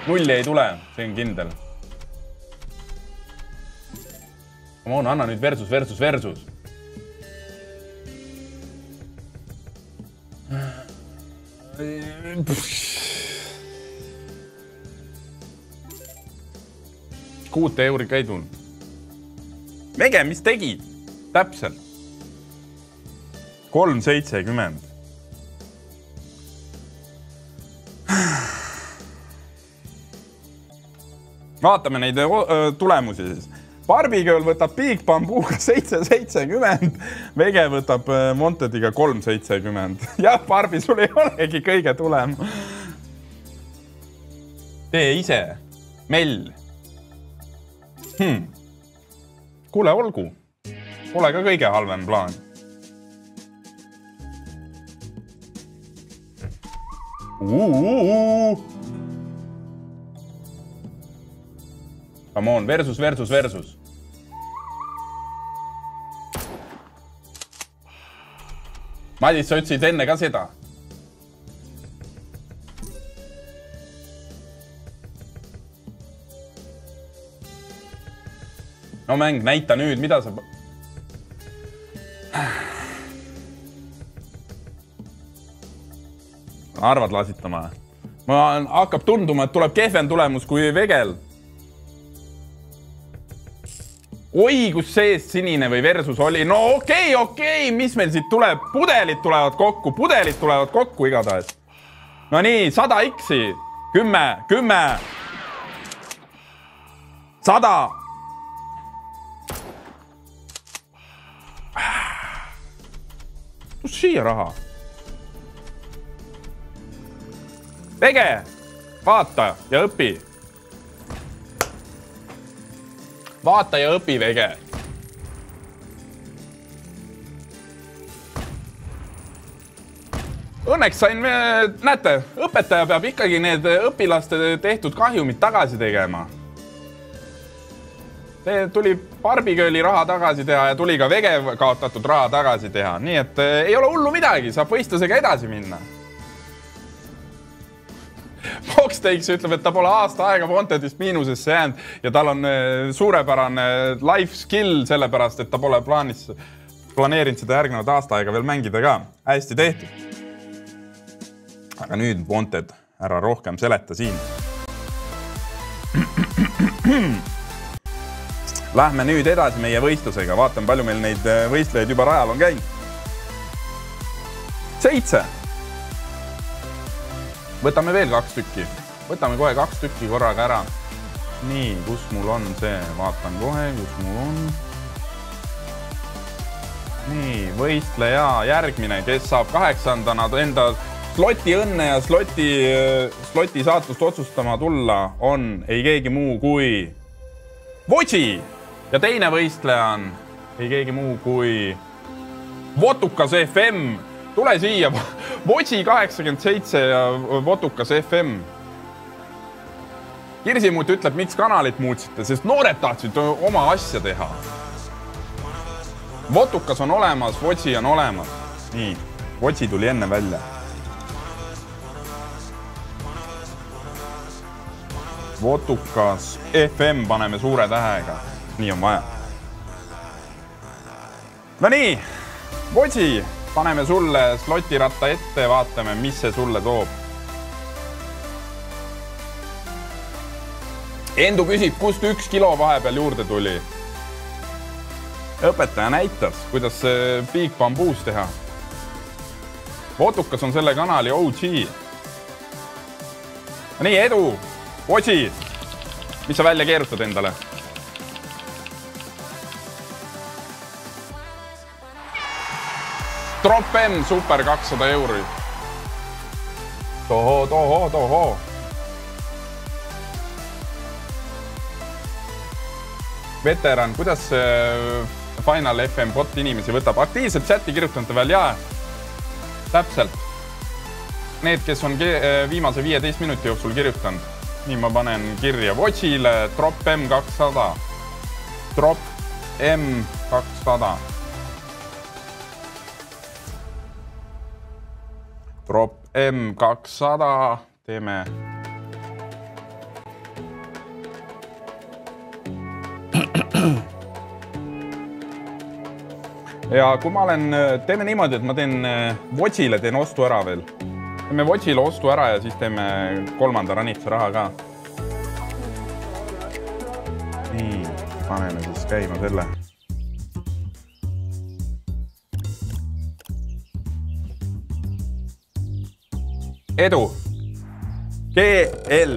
Nulli ei tule, see on kindel. Anna nüüd versus. Kuute euri käidun. Vege, mis tegid? Täpselt. 3,70. Vaatame neid tulemusi siis. Barbie-girl võtab Big Bambuga 7,70. Vege võtab Montediga 3,70. Jah, Barbie, sul ei olegi kõige tulem. Tee ise. Mell. Kuule, olgu. Pole ka kõige halvem plaan. Come on, versus. Madis, sa ütlesid enne ka seda. 1,5 No mäng, näita nüüd, mida sa... Arvad lasitama. Hakkab tunduma, et tuleb kehvem tulemus kui Vegel. Oi, kus sees sinine või versus oli. No okei, mis meil siit tuleb? Pudelid tulevad kokku igatahes. No nii, 100 X-i. 10. 100. Kus siia raha? Vege, vaata ja õpi. Vaata ja õpi, Vege. Õnneks sain, näete, õpetaja peab ikkagi need õpilaste tehtud kahjumid tagasi tegema. Tuli Barbikööli raha tagasi teha ja tuli ka Vege kaotatud raha tagasi teha. Nii et ei ole hullu midagi, saab võistlusega edasi minna. Foxtakes ütleb, et ta pole aasta aega Wantedist miinusesse jäänud ja tal on suurepärane life skill sellepärast, et ta pole planeerinud seda järgnevat aasta aega veel mängida ka. Hästi tehtud. Aga nüüd Wanted, ära rohkem seleta siin. Lähme nüüd edasi meie võistlusega. Vaatan, palju meil neid võistlejaid juba rajal on käinud. 7. Võtame veel 2 tükki. Võtame kohe 2 tükki korraga ära. Nii, kus mul on see? Vaatan kohe, kus mul on. Nii, võistleja järgmine, kes saab 8. enda sloti õnne ja sloti saatust otsustama tulla, on ei keegi muu kui Vodži. Ja teine võistleja on ei keegi muu kui Votukas FM. Tule siia, Vodži 87 ja Votukas FM. Kirsimuut ütleb, miks kanalit muutsite, sest noored tahtsid oma asja teha. Votukas on olemas, Vodži on olemas. Nii, Vodži tuli enne välja. Votukas FM paneme suure tähega. Nii on vaja. No nii, Vodži. Paneme sulle slotiratta ette, vaatame, mis see sulle toob. Endu küsib, kust 1 kilo vahepeal juurde tuli. Õpetaja näitas, kuidas Big Bamboos teha. Votukas on selle kanali OG. Nii, edu! Vodži! Mis sa välja keerutad endale? Drop M, super 200 euri. Toho. Veteran, kuidas Final FM bot inimesi võtab? Aktiivselt chati kirjutanud veel, jaa. Täpselt. Need, kes on viimase 15 minuti jooksul kirjutanud. Nii ma panen kirja Vodžile, Drop M 200. Drop M 200. Drop M 200, teeme. Ja kui ma olen, teeme niimoodi, et ma teen Vodžile, teen ostu ära veel. Teeme Vodžile ostu ära ja siis teeme 3. ranitsa raha ka. Nii, paneme siis käima selle. Edu. GL.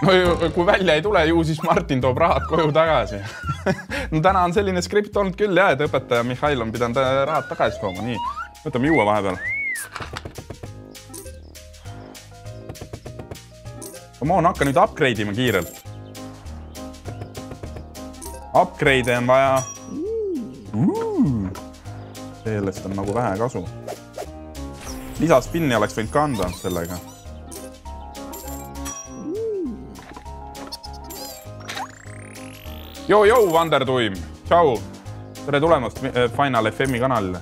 No kui välja ei tule, ju siis Martin toob rahad koju tagasi. No täna on selline skript olnud küll, jah, et õpetaja Mihhail on pidanud rahad tagasi tooma. Nii, võtame juua vahepeal. Ma hakka nüüd upgrade ima kiirelt. Upgrade on vaja. Sellest on nagu vähe kasu. Lisaspinni oleks võinud kanda sellega. Jou, Vandertuim. Tšau. Tere tulemast Final FM-i kanalile.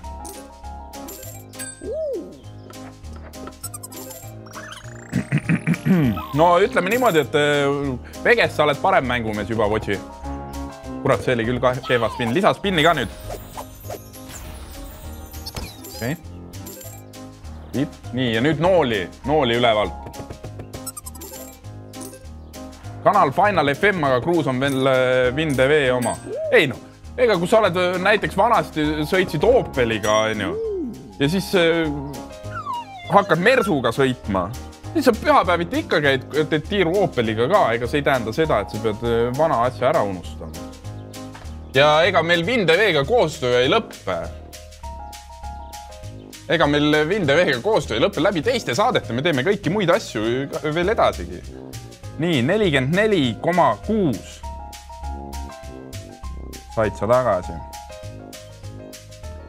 no ütleme niimoodi, et Veges sa oled parem mängumees juba, Vodži. Kurat, see oli küll kehva spinn. Lisa spinni ka nüüd. Okay. Nii, ja nüüd nooli ülevalt. Kanal Final FM, aga Cruise on veel WinTV oma. Ei no, ega kui sa oled näiteks vanasti sõitsid Opeliga, ja siis hakkad Mersuga sõitma, siis sa pühapäeviti ikka käid tiiru Opeliga ka, ega see ei tähenda seda, et sa pead vana asja ära unustama. Ja ega meil WinTV-ga koostöö ei lõppe. Ega meil WinTV-ga koostöö ei lõppe läbi teiste saadete, me teeme kõiki muid asju veel edasigi. Nii, 44,6 said sa tagasi.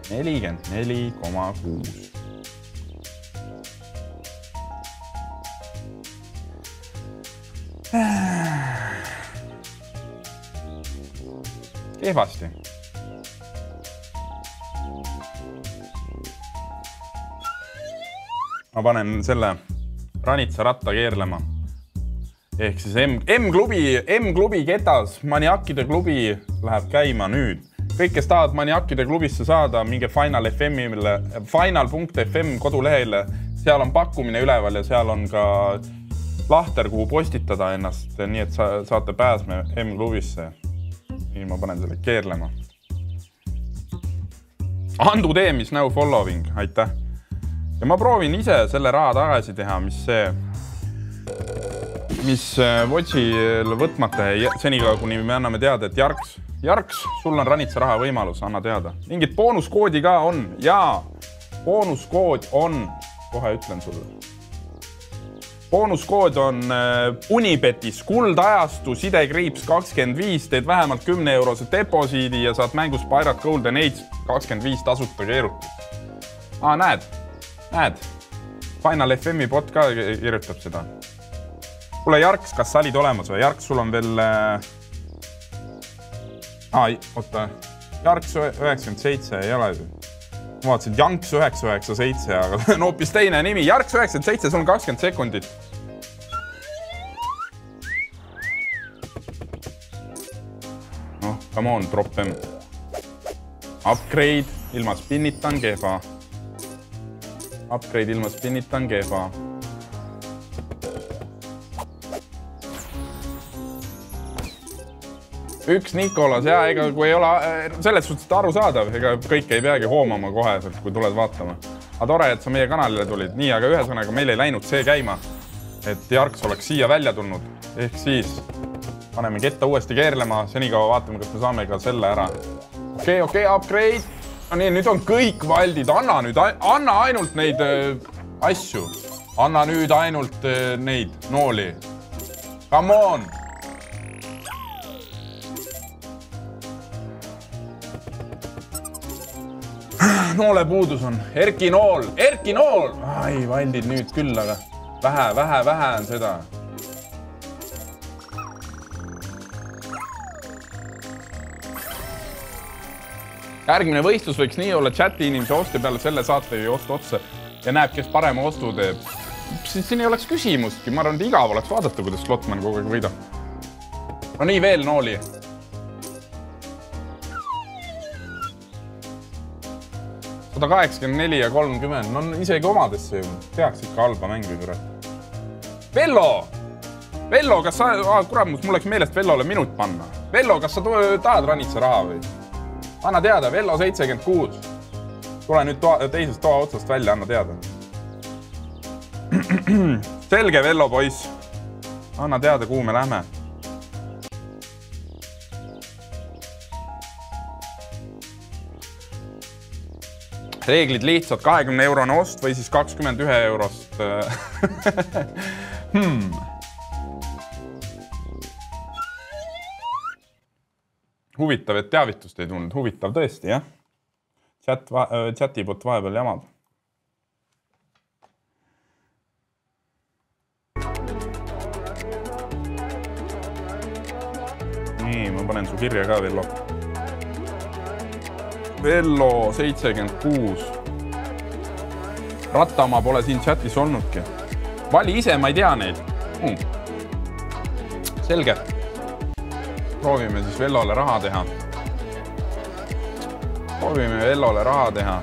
44,6. Kehvasti. Ma panen selle ranitsa ratta keerlema. Ehk siis M-klubi ketas, Maniakide klubi läheb käima nüüd. Kõik, kes tahavad Maniakide klubisse saada, minge final.fm kodulehele. Seal on pakkumine üleval ja seal on ka lahter, kuhu postitada ennast, nii et saate pääsme M-klubisse. Nii ma panen selle keerlema. Andu Teemis, now following, aitäh. Ja ma proovin ise selle raha tagasi teha, mis Vodžil võtmata ja seniga, kuni me anname teada, et Jarks, sul on ranitsa raha võimalus, anna teada. Mingid boonuskoodi ka on. Jaa, boonuskood on, kohe ütlen sulle. Boonuskood on Unibetis kuldajastu sidekriips 25, teed vähemalt 10 eurose deposiidi ja saad mängus Pirate Golden Age 25 tasuta keerutud. Näed. Final FM-i bot ka kirjutab seda. Kuule, Jarks, kas sa olid olemas või? Jarks, sul on veel... oota. Jarks 97 ei ole. Ma vaatasin, Janks 997, aga on hoopis teine nimi. Jarks 97, sul on 20 sekundit. Noh, come on, droppem. Upgrade, ilma spinnita on kehva. Upgrade ilma spinnita on kehva. Üks Nikolas, ega kui ei ole selles suhtes aru saadav, ega kõik ei peagi hoomama kohe, kui tuled vaatama. Aga tore, et sa meie kanalile tulid. Nii, aga ühesõnaga meil ei läinud see käima, et Jarks oleks siia välja tulnud. Ehk siis paneme ketta uuesti keerlema, senikaua vaatame, kas me saame ka selle ära. Okei, upgrade. Nii, nüüd on kõik valdid. Anna ainult neid asju. Anna nüüd ainult neid nooli. Come on! Noole puudus on. Erki nool! Ai, valdid nüüd küll, aga vähe on seda. Järgmine võistlus võiks nii olla chati inimese osti peale selle saate või ostu otsa ja näeb, kes parema ostu teeb. Siin ei oleks küsimustki. Ma arvan, et igav oleks vaadata, kuidas Slotman kogu aeg võidab. No nii, veel nooli. 184 ja 30. No isegi omadesse ju. Peaks ikka halba mängu, kurat. Vello, kas sa... kurat, mul läks meelest Vellole minut panna. Vello, kas sa tahad ranitsa raha või? Anna teada, Vello 76. Tule nüüd teisest toa otsast välja, anna teada. Selge, Vello, poiss. Anna teada, kuhu me lähme. Reeglid lihtsalt 20 eurone ost või siis 21 eurost. Huvitav, et teavitust ei tulnud. Huvitav tõesti, jah? Chatibot vahepeal jamab. Nii, ma panen su kirja ka, Vello. Vello 76. Rattamaa pole siin chatis olnudki. Vali ise, ma ei tea neid. Selge. Proovime siis Vellole raha teha. Proovime Vellole raha teha.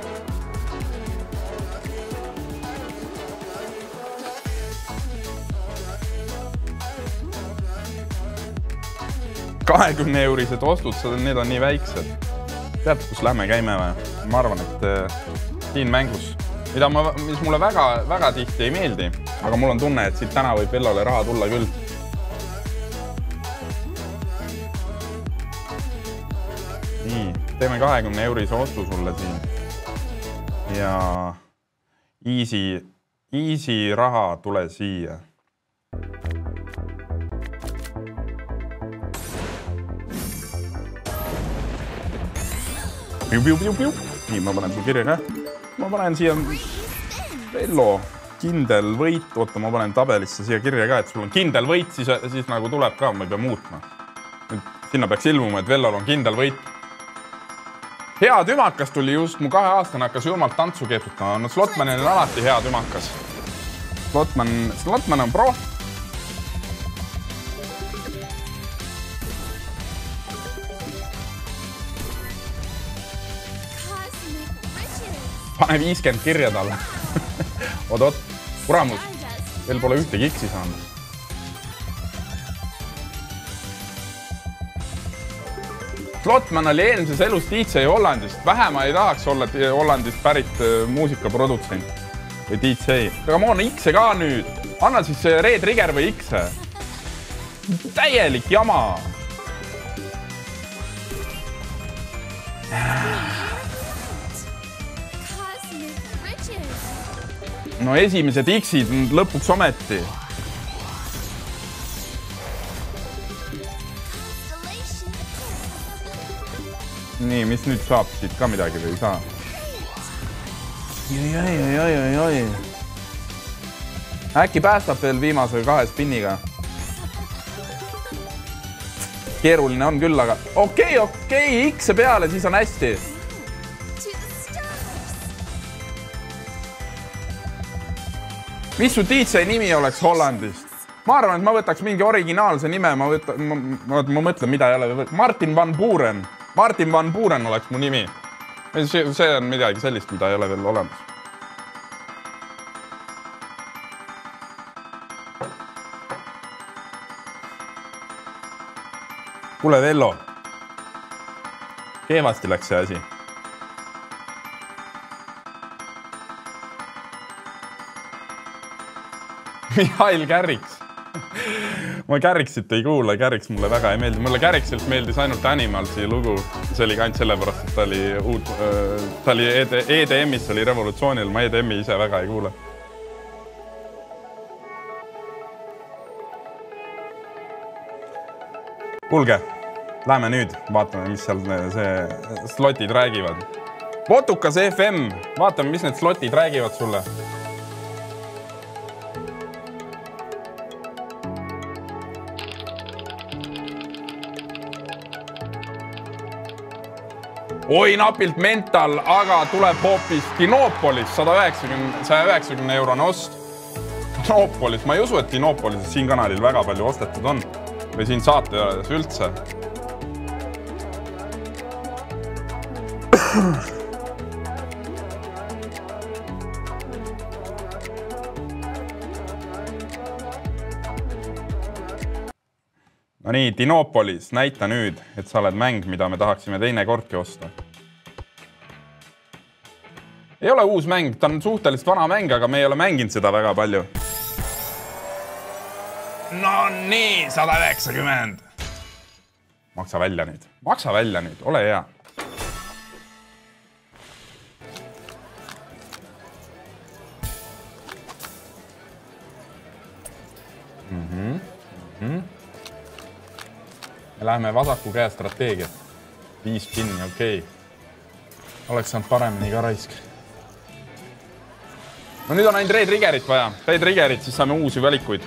€20 ostud, need on nii väiksed. Tead, kus lähme käime või? Ma arvan, et siin mängus, mis mulle väga tihti ei meeldi, aga mul on tunne, et siit täna võib Vellole raha tulla küll. Nii, teeme €20 ostu sulle siin. Ja easy raha tule siia. Nii, ma panen sul kirja ka. Ma panen siia Vello kindel võit. Oota, ma panen tabelisse siia kirja ka, et sul on kindel võit, siis nagu tuleb ka, ma ei pea muutma. Sinna peaks ilmuma, et Vellol on kindel võit. Hea tümakas tuli just, mu 2-aastane hakkas jumalt tantsu keetutama. No Slotmanil on alati hea tümakas. Slotman on pro. Pane 50 kirja talle. Oot, kuramus. Veel pole ühtegi X-i saanud. Slotman oli eelmises elus DJ Hollandist. Vähema ei tahaks olla Hollandist pärit muusikaprodutsent või DJ. Aga ma on X-e ka nüüd. Anna siis Red Trigger või X-e. Täielik jama. No esimesed X-id lõpuks ometi. Nii, mis nüüd saab siit ka midagi või ei saa? Jai. Äkki päästab veel viimase 2 spinniga. Keeruline on küll, aga okei, X-e peale, siis on hästi. Mis su DJ nimi oleks Hollandist? Ma arvan, et ma võtaks mingi originaalse nime. Ma mõtlen, mida ei ole. Martin van Buuren. Martin van Buuren oleks mu nimi. See on midagi sellist, mida ei ole veel olemas. Kuule, Vello. Keevasti läks see asi. Mihhail Kärriks. Ma Kärriksit ei kuula, Kärriks mulle väga ei meeldi. Mulle Kärriksilt meeldis ainult Animalsi lugu. See oli ka ainult sellepärast, et ta oli EDM-is, oli revolutsioonil. Ma EDM-i ise väga ei kuule. Kuulge, lähme nüüd. Vaatame, mis seal see slotid räägivad. Votukas FM. Vaatame, mis need slotid räägivad sulle. Oi, napilt mental, aga tuleb hoopis Dinopolis, 190 eurone ost. Dinopolis, ma ei usu, et Dinopolis siin kanalil väga palju ostetud on. Või siin saate üldse. No nii, Dinopolis, näita nüüd, et sa oled mäng, mida me tahaksime teine kordki osta. Ei ole uus mäng, ta on suhteliselt vana mäng, aga me ei ole mänginud seda väga palju. No nii, 190. Maksa välja nüüd, ole hea. Läheme vasaku käe strateegiat. 5 pinni, okei. Oleks saanud paremini ka raisk. No nüüd on ainult Red Triggerit vaja. Red Triggerit, siis saame uusi valikuid.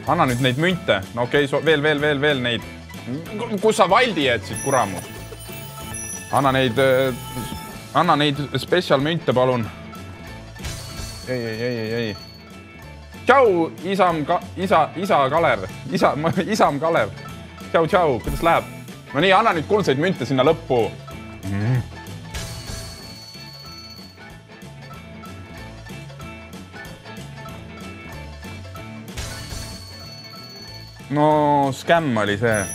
Anna nüüd neid münte. No okei, veel neid. Kus sa valdi jätsid, kuramus? Anna neid special münte, palun. ei. Tšau, isa Kalev. Isam Kalev. Tšau, kuidas läheb? No nii, anna nüüd kuldseid münte sinna lõppu. No, skämm oli see.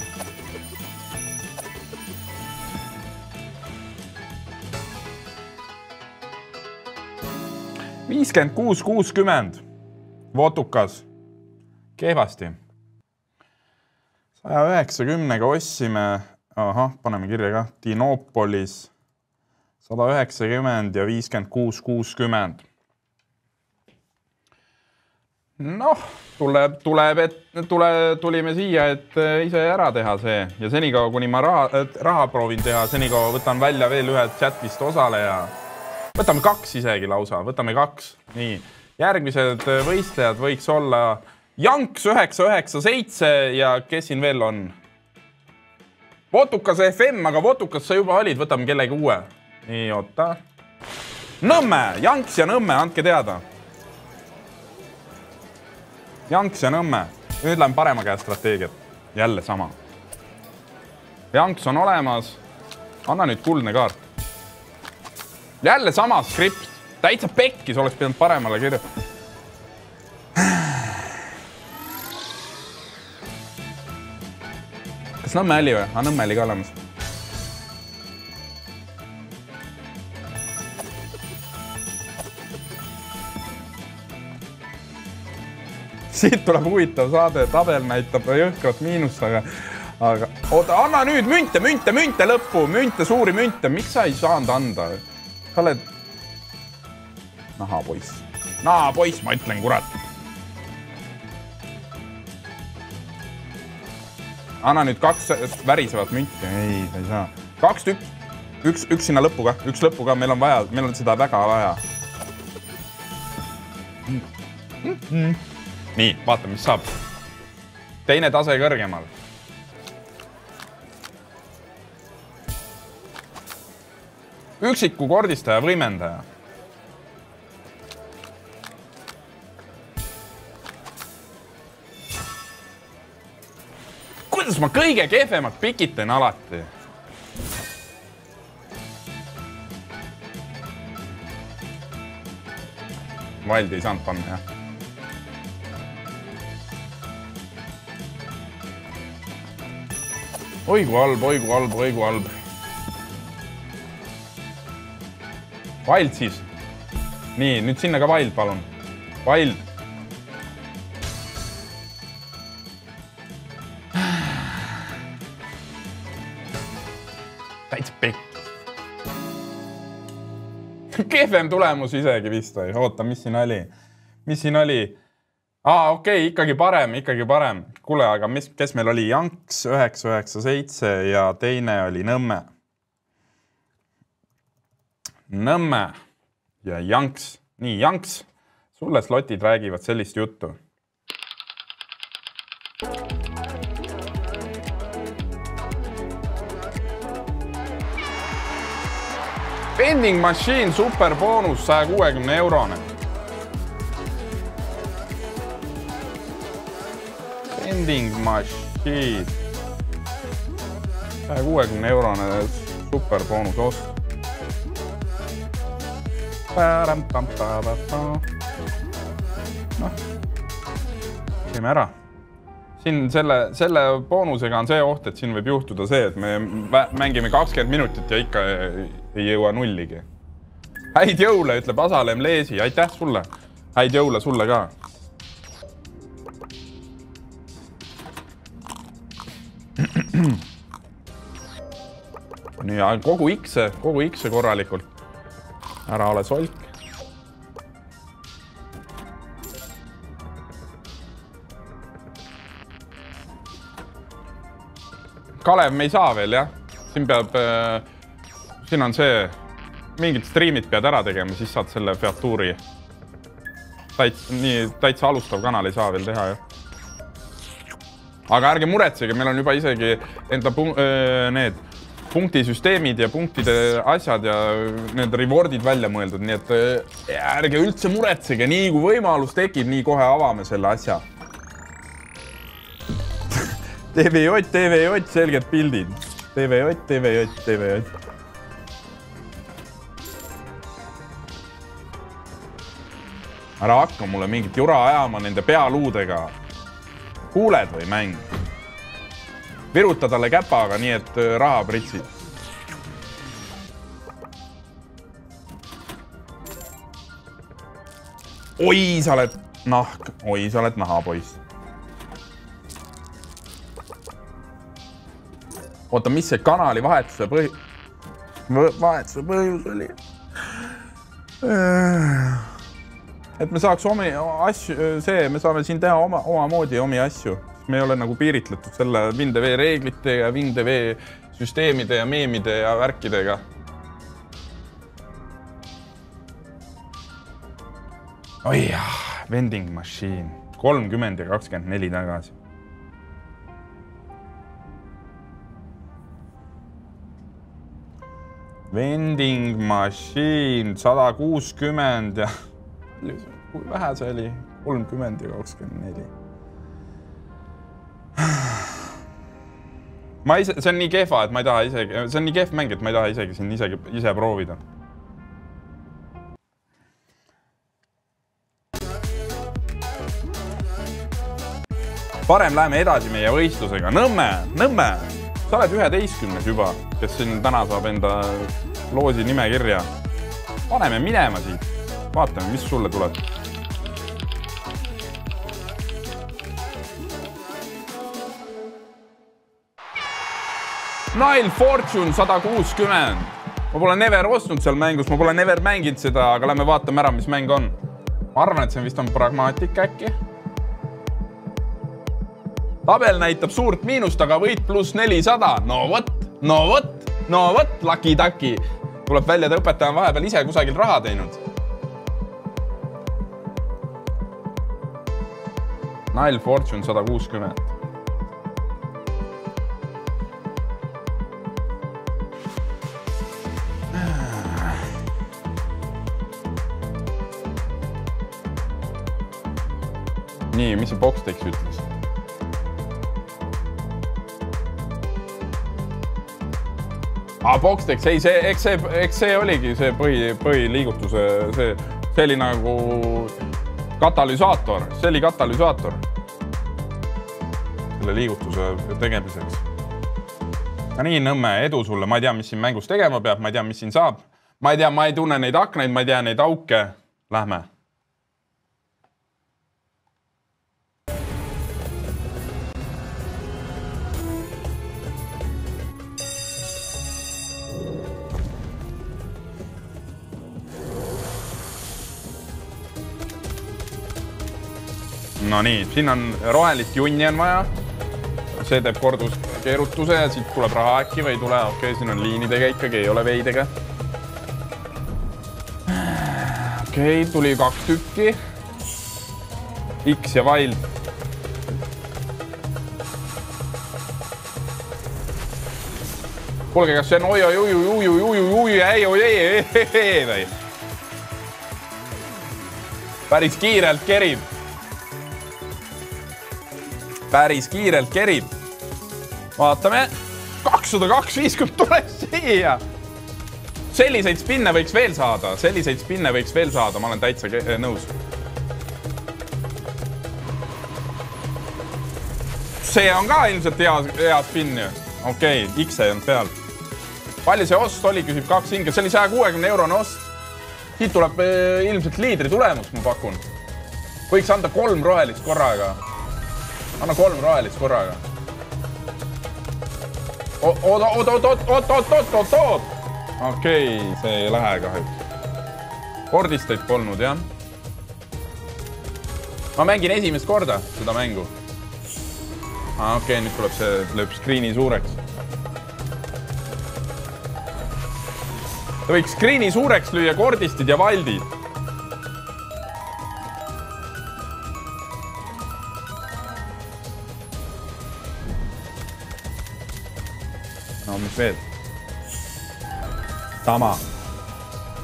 $56.60. Votukas. Kehvasti. 190-ga ostsime. Ahah, paneme kirja ka. Dinopolis. 190 ja 56.60. Noh, tulime siia, et ise ära teha see. Ja senikaua, kuni ma raha proovin teha, senikaua võtan välja veel ühe chatist osaleja. Võtame 2 isegi lausa, võtame 2. Nii, järgmised võistlejad võiks olla Janks 997 ja kes siin veel on? Votukas FM, aga Votukas sa juba olid, võtame kellegi uue. Nii, oota. Nõmme, Janks ja Nõmme, andke teada. Janks ja Nõmme. Nüüd lähen parema käe strateegiat. Jälle sama. Janks on olemas. Anna nüüd kuldne kaart. Jälle sama skript. Täitsa pekkis oleks pidanud paremale kirja. Kas Nõmme oli või? Nõmme oli ka olemas. Siit tuleb huvitav saade, tabel näitab jõhkrat miinust, aga oota, anna nüüd münte lõppu, suuri münte, miks sa ei saanud anda? Sa oled... Naha, poiss, ma ütlen, kurat. Anna nüüd 2 värisevat münti, ei, sa ei saa. 2 tükk, üks sinna lõppu ka, meil on seda väga vaja. Nii, vaatame, mis saab. Teine tase kõrgemal. Üksiku kordistaja võimendaja. Kuidas ma kõige kehvemad pikitan alati? Valdi ei saanud panna, jah. Oigu halb. Wild siis. Nii, nüüd sinna ka Wild, palun. Wild. Täitsa pekk. Kehvem tulemus isegi vist või. Oota, mis siin oli? Okei, ikkagi parem. Kuule, aga kes meil oli? Janks 997 ja teine oli Nõmme. Nõmme ja Janks. Nii, Janks, sulle slotid räägivad sellist juttu. Vending Machine superboonus 160 €. Vending Machine 160 € superboonus ost. Noh, teeme ära. Siin selle boonusega on see oht, et siin võib juhtuda see, et me mängime 20 minutit ja ikka ei jõua nulligi. Häid jõule, ütleb Asalem Leesi. Aitäh sulle. Häid jõule sulle ka. Nii, kogu X-e korralikult. Ära ole solk. Kalev me ei saa veel, jah. Siin on see, mingid streamid pead ära tegema, siis saad selle featuuri. Täitsa alustav kanal ei saa veel teha, jah. Aga ärge muretsege, meil on juba isegi enda need punktisüsteemid ja punktide asjad ja need rewardid välja mõeldud, nii et ärge üldse muretsege, nii kui võimalus tekib, nii kohe avame selle asja. TVJ, selged pildid. TVJ. Ära hakka mulle mingit jura ajama nende pealuudega. Kuuled või mäng? Viruta talle käpaga, nii et raha pritsid. Oi, sa oled nahk. Oi, sa oled naha, poiss. Oota, mis see kanali vahetuse põhjus oli? Et me saaks omi asju, me saame siin teha omamoodi omi asju. Me ei ole nagu piiritletud selle Vindevee reeglite ja Vindevee süsteemide ja meemide ja värkidega. Oi jah, vending machine. 30 ja 24 tagasi. Vending machine 160 ja... Kui vähe see oli? 30 ja 24. See on nii kehva, et ma ei taha isegi... See on nii kehv mäng, et ma ei taha isegi siin ise proovida. Parem läheme edasi meie võistlusega. Nõmme! Sa oled 11 juba, kes siin täna saab enda loosi nimekirja. Paneme minema siit. Vaatame, mis sulle tuleb. Nile Fortune 160. Ma pole never ostnud seal mängus, ma pole never mänginud seda, aga lähme vaatame ära, mis mäng on. Ma arvan, et see vist on pragmaatika äkki. Tabel näitab suurt miinust, aga võit pluss 400. No vot, laki-taki. Tuleb välja, et õpetaja on vahepeal ise kusagil raha teinud. Nile Fortune 160. Nii, mis see Boxtex ütles? Boxtex, ei, eks see oligi see põhiliigutuse, see oli nagu katalüsaator, see oli katalüsaator selle liigutuse tegemiseks. Ja nii, Nõmme, edu sulle, ma ei tea, mis siin mängus tegema peab, ma ei tea, mis siin saab. Ma ei tea, ma ei tunne neid aknaid, ma ei tea neid auke. Lähme. No nii, siin on rohelist junni on vaja. See teeb korduskeerutuse ja siit tuleb raha äkki või ei tule. Okei, siin on liinidega ikkagi, ei ole veidega. Okei, tuli 2 tükki. X ja Wild. Kuulge, kas see on oi. Päris kiirelt kerib. Päris kiirelt kerib. Vaatame. 202.50 tuleb siia. Selliseid spinne võiks veel saada. Ma olen täitsa nõus. See on ka ilmselt hea spinn. Okei, X ei on peal. Palju see ost oli, küsib 2 hinge. See oli 160 eurone ost. Siit tuleb ilmselt liidri tulemus, ma pakun. Võiks anda 3 rohelist korraga. Anna 3 rohelist korraga. Oot. Okei, see ei lähe kahjuks. Kordisteid polnud, jah. Ma mängin esimest korda seda mängu. Okei, nüüd tuleb see, lööb screeni suureks. Ta võiks screeni suureks lüüa kordistid ja valdid. No, mis veel? Tama.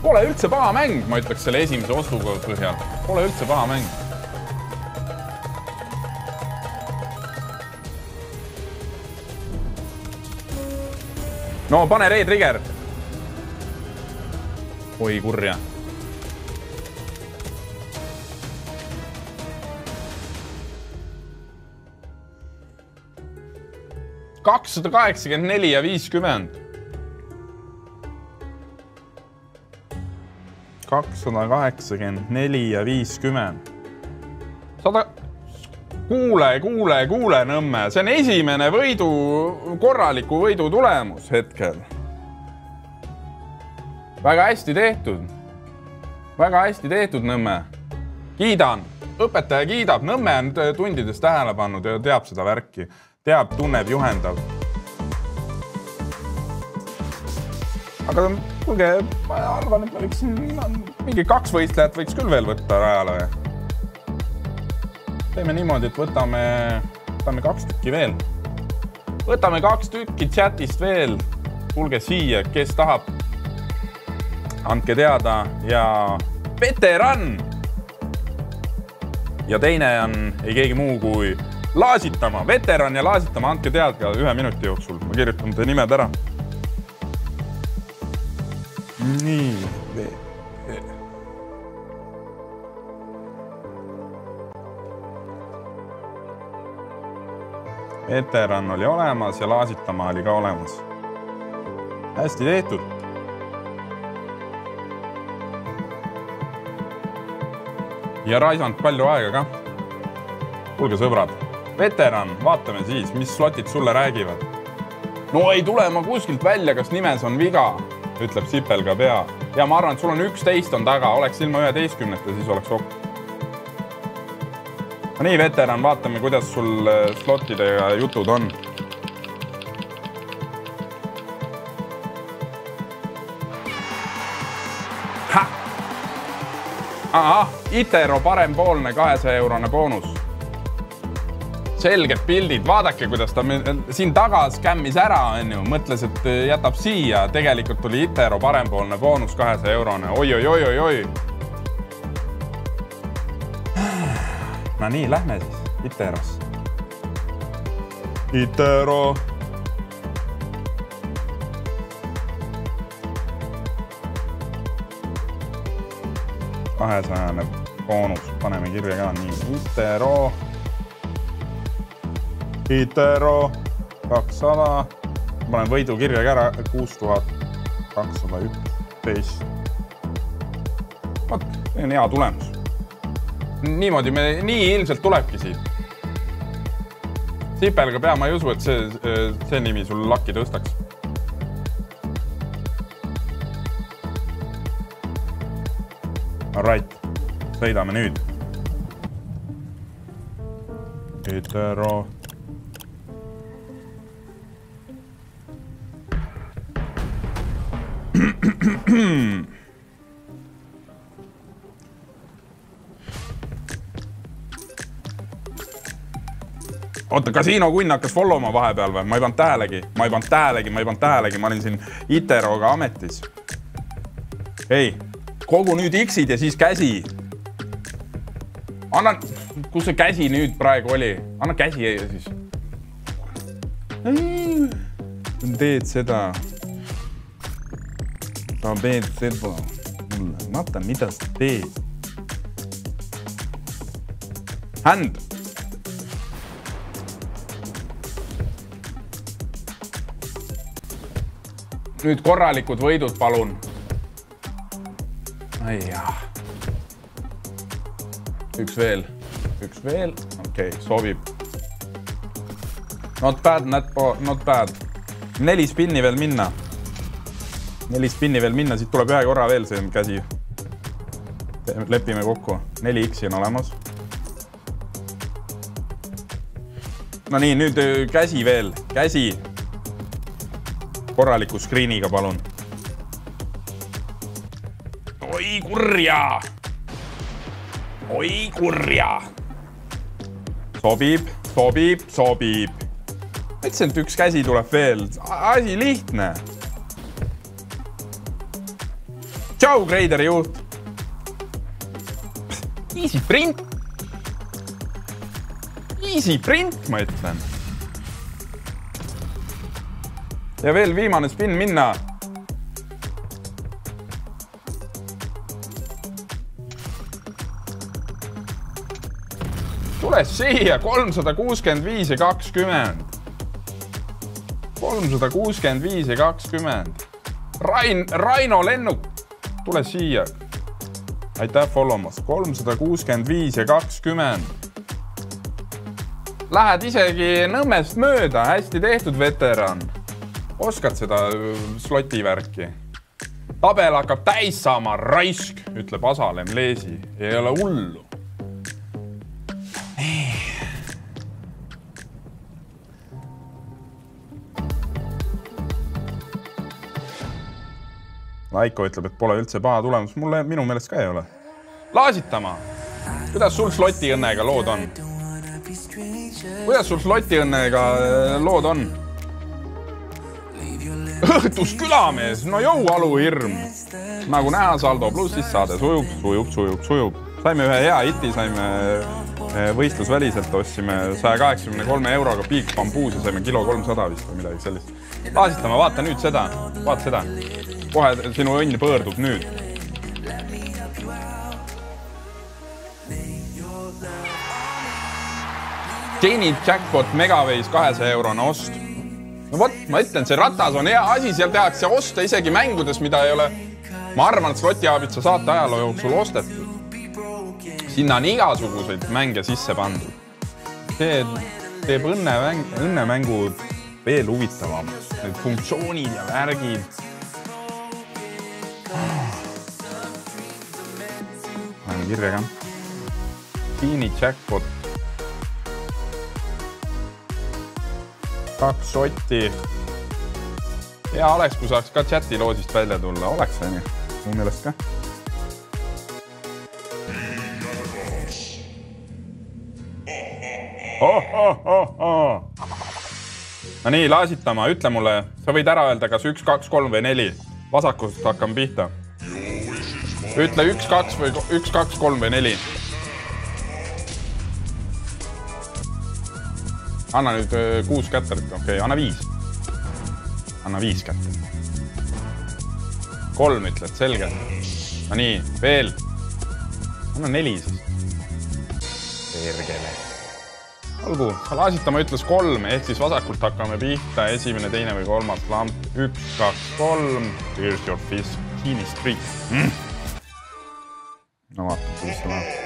Pole üldse paha mäng, ma ütleks selle esimese osuga põhjal. Pole üldse paha mäng. No, pane Ray-Trigger. Oi, kurja. $284 ja 50. 284 ja 50. Kuule, Nõmme. See on esimene korraliku võidu tulemus hetkel. Väga hästi tehtud. Väga hästi tehtud, Nõmme. Kiidan. Õpetaja kiidab. Nõmme on tundides tähele pannud ja teab seda värki. Teab, tunneb, juhendab. Aga kuulge, ma arvan, et ma võiks mingi 2 võistlejat võiks küll veel võtta rajale. Teeme niimoodi, et võtame 2 tükki veel. Võtame 2 tükki chatist veel. Tulge siia, kes tahab. Andke teada ja veteran. Ja teine on ei keegi muu kui Laasitama. Veteran ja Laasitama, andke teada 1 minuti jooksul. Ma kirjutan te nimed ära. Nii. Veteran oli olemas ja Laasitama oli ka olemas. Hästi tehtud. Ja raisanud palju aega ka. Kuulge sõbrad. Veteran, vaatame siis, mis slotid sulle räägivad. No ei tule ma kuskilt välja, kas nimes on viga, ütleb Sipelga pea. Ja ma arvan, et sul on 11 on taga, oleks ilma 11, siis oleks ok. No nii, veteran, vaatame, kuidas sul slotidega jutud on. Aha, Itero parempoolne 200-eurone boonus. Selged pildid, vaadake, kuidas ta siin taga skämmis ära, mõtles, et jätab siia. Tegelikult tuli Itero parempoolne boonus 200-eurone. Oi. No nii, lähme siis Iteros. Itero. Kahesajane boonus, paneme kirja ka nii. Itero 200. Panen võidu kirja ka ära 6211. Vot, see on hea tulemus. Niimoodi nii ilmselt tulebki siit. Sipelga pea, ma ei usu, et see nimi sul lakki tõstaks. Alright, sõidame nüüd. Itero. Oota, Kasiino Kunn hakkas followma vahepeal või? Ma ei pannud tähelegi. Ma olin siin Iteroga ametis. Ei, kogu nüüd X-id ja siis käsi. Anna, kus see käsi nüüd praegu oli? Anna käsi ja siis. Teed seda. Ta teed seda. Vaata, mida sa teed. Hand. Nüüd korralikud võidud, palun. Ai jah. Üks veel. Okei, sobib. Not bad. 4 spinni veel minna. Siit tuleb 1 korra veel see käsi. Lepime kokku. 4 X-i on olemas. No nii, nüüd käsi veel. Käsi. Korraliku screeniga, palun. Oi kurja. Sobib. Ütlesin, et üks käsi tuleb veel. Asi lihtne. Tšau, Kreideri juht. Easy print. Easy print, ma ütlen. Ja veel viimane spin minna. Tule siia 365 ja 20. 365 ja 20. Raino Lennuk, tule siia. Aitäh followmast. 365 ja 20. Lähed isegi Nõmmest mööda. Hästi tehtud, veteran. Oskad seda slotivärki? Tabel hakkab täis saama, raisk, ütleb Asalem Leesi. Ei ole hullu. Laiko ütleb, et pole üldse paha tulemus. Minu meelest ka ei ole. Laasitama. Kuidas sul slotiõnnega lood on? Kuidas sul slotiõnnega lood on? Õhtus külamees. No jõu, alu hirm. Nagu näha, Saldo Plussis saade sujub. Saime ühe hea hiti, saime võistlusväliselt, ostsime 183 euroga Big Bamboos ja saime kilo 300 vist või midagi sellist. Laasitama, vaata nüüd seda. Vaata seda. Kohe sinu õnn põõrdub nüüd. Genie Jackpot Megaways 200 eurone ost. No vot, ma ütlen, see ratas on hea asi, seal tehakse osta isegi mängudes, mida ei ole. Ma arvan, et slotiaabitsa saate ajaloo jooksul ostetud. Sinna on igasuguseid mänge sisse pandud. See teeb õnnemängud veel huvitavam. Need funktsioonid ja värgid. Lähme kirjaga. Genie Jackpot. 2 sotti. Hea oleks, kui saaks ka chati loosist välja tulla. Oleks see nii? Mu meelest ka. No nii, laasitama. Ütle mulle, sa võid ära öelda, kas 1, 2, 3 või 4. Vasakust hakkame pihta. Ütle 1, 2, 3 või 4. Anna nüüd 6 kätterit. Okei, anna 5. Anna 5 kätterit. 3 ütled, selge. No nii, veel. Anna 4 siis. Pergele. Olgu, laasitama ütles 3, ehk siis vasakult hakkame pihta. Esimene, teine või kolmas lamp. 1, 2, 3. Here's your fist. Genie Street. No vaata, kuidas see läheb.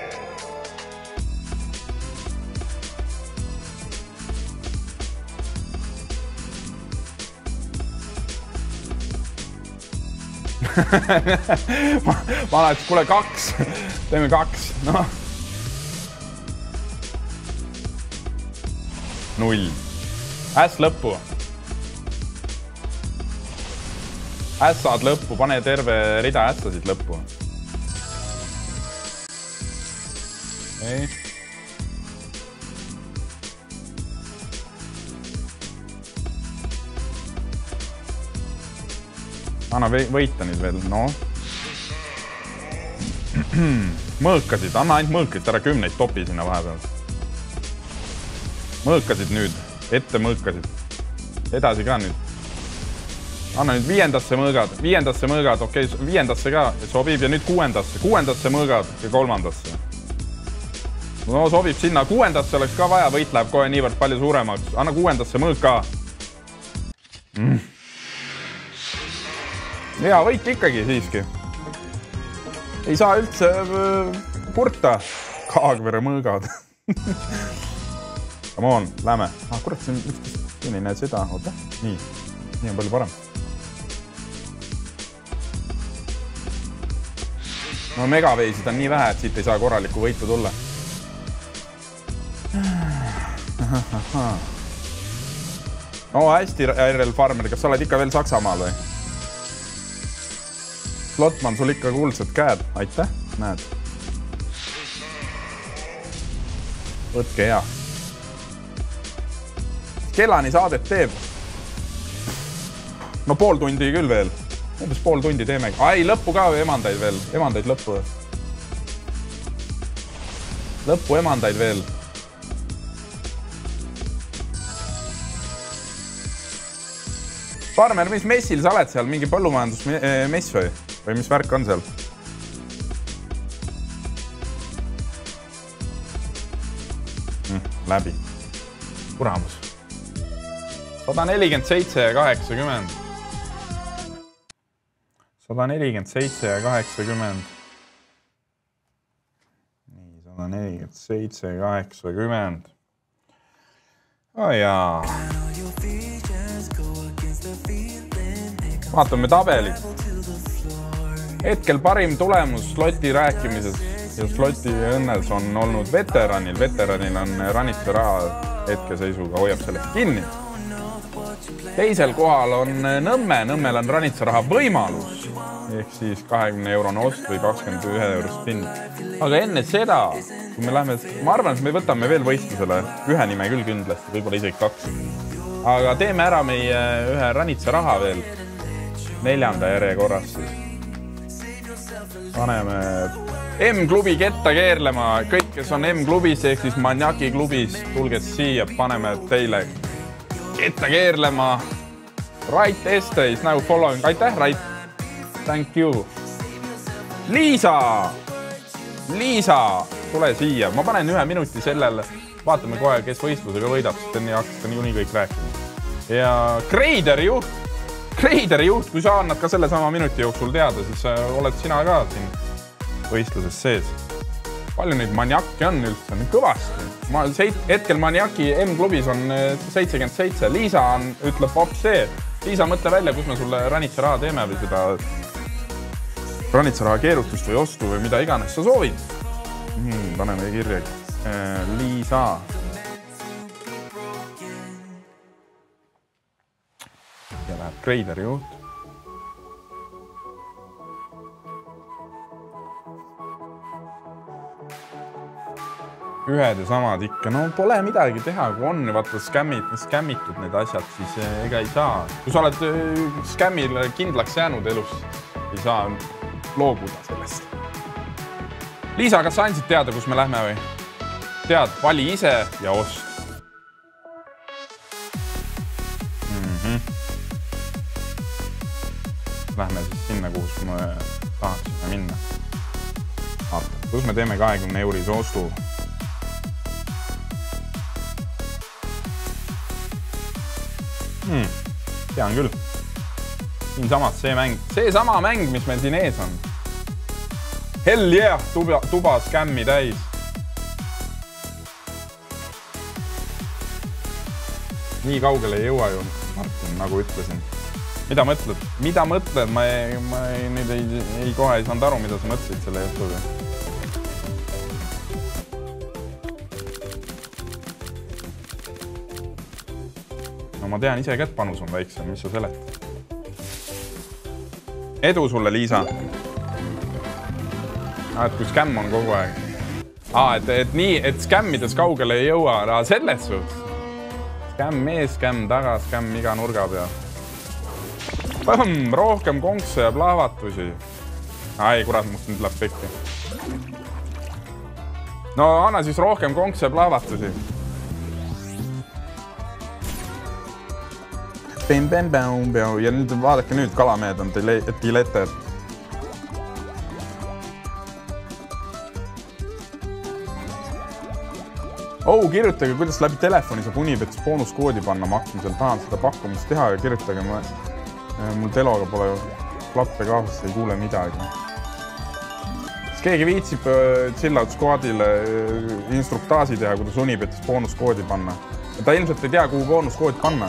ma läheks, kuule 2. Teeme 2. No. 0. Äss lõppu. Ässad lõppu. Pane terve rida ässasid lõppu. Ei. Anna võita nüüd veel. No. Mõõkasid. Anna ainult mõõkasid. Ära 10 topi sinna vahepeal. Mõõkasid nüüd. Ette mõõkasid. Edasi ka nüüd. Anna nüüd 5. mõõgad. 5. mõõgad. Okei, 5. ka sobib. Ja nüüd 6. 6. mõõgad ja 3. No sobib sinna. 6. oleks ka vaja. Võit läheb kohe niivõrd palju suuremaks. Anna 6. mõõg ka. Hea võit ikkagi siiski. Ei saa üldse kurta. Kaagvere mõõgad. Come on, lähme. Kurat, siin ei näe seda. Oota, nii on palju parem. No megaveisid on nii vähe, et siit ei saa korralikku võitu tulla. No hästi, RL Farmer, kas sa oled ikka veel Saksamaal või? Slotman, sul ikka kuulsad käed. Aitäh, näed. Võtke hea. Kellani saadet teeb? No pool tundi küll veel. Umbes pool tundi teemegi. Ai, lõppu ka või emandaid veel? Emandaid lõppu. Lõppu emandaid veel. Farmer, mis messil sa oled seal? Mingi põllumajandusmess või? Või mis värk on seal? Läbi. Kuramus. 147 ja 80. 147 ja 80. Nii, 147 ja 80. Oh jaa. Vaatame tabelit. Hetkel parim tulemus sloti rääkimises ja sloti õnnes on olnud veteranil. Veteranil on Ranitsa raha hetkeseisuga hoiab sellest kinni. Teisel kohal on Nõmme. Nõmmel on Ranitsa raha võimalus. Ehk siis 20 eurone ost või 21 eurost pind. Aga enne seda, kui me läheme, ma arvan, et me võtame veel võistlusele ühe nime küll kindlasti, võib-olla isegi 2. Aga teeme ära meie ühe Ranitsa raha veel 4. järjekorras. Paneme M-klubi ketta keerlema. Kõik, kes on M-klubis ehk siis Maniaki klubis, tulge siia, paneme teile ketta keerlema. Right Estates now following. Aitäh, Right. Thank you. Liisa, tule siia. Ma panen 1 minuti sellele. Vaatame kohe, kes võistlusega võidab, sest enne hakkas nii kõik rääkima. Ja Kreideri juht, kui sa annad ka selle sama minuti jooksul teada, siis oled sina ka siin võistluses sees. Palju neid Maniaki on üldse? Nüüd kõvasti. Hetkel Maniaki M-klubis on 77. Liisa ütleb hops see. Liisa, mõtle välja, kus me sulle Ranitsa raha teeme või seda Ranitsa raha keerutust või ostu või mida iganes sa soovid. Paneme kirja. Liisa. Ja läheb Kreideri juht. Ühed ja samad ikka. No pole midagi teha, kui on vaata skämmitud need asjad, siis ega ei saa. Kui sa oled skämmile kindlaks jäänud elus, ei saa loobuda sellest. Liisa, kas sa andsid teada, kus me lähme või? Tead, vali ise ja ost. Lähme siis sinna, kus me tahaksime minna. Vaata, kus me teeme 20 eurise ostu. Tean küll. Siin samas see sama mäng, mis meil siin ees on. Hell yeah, tuba skämmi täis. Nii kaugele ei jõua ju, Martin, nagu ütlesin. Mida mõtled? Ma nüüd kohe ei saanud aru, mida sa mõtlesid selle jutuga. No ma tean ise ka, et panus on väiksem, mis sa seletad. Edu sulle, Liisa. Et kui skämm on kogu aeg. Et skämmides kaugele ei jõua, selles suhtes. Skämm ees, skämm taga, skämm iga nurga peal. Rohkem konkse ja plahvatusi. Ai, kurat, must nüüd läheb pekki. No anna siis rohkem konkse ja plahvatusi. Ja nüüd vaadake nüüd, kalamehed on dileter. Kirjutage, kuidas läbi telefoni saab Unibets boonuskoodi panna maksumisel. Tahan seda pakkumist teha ja kirjutage. Mul teloga pole klappe kaasas, ei kuule midagi. Kas keegi viitsib Chillout Squadile instruktaasi teha, kuidas Unibetis boonuskoodi panna? Ta ilmselt ei tea, kuhu boonuskoodi panna.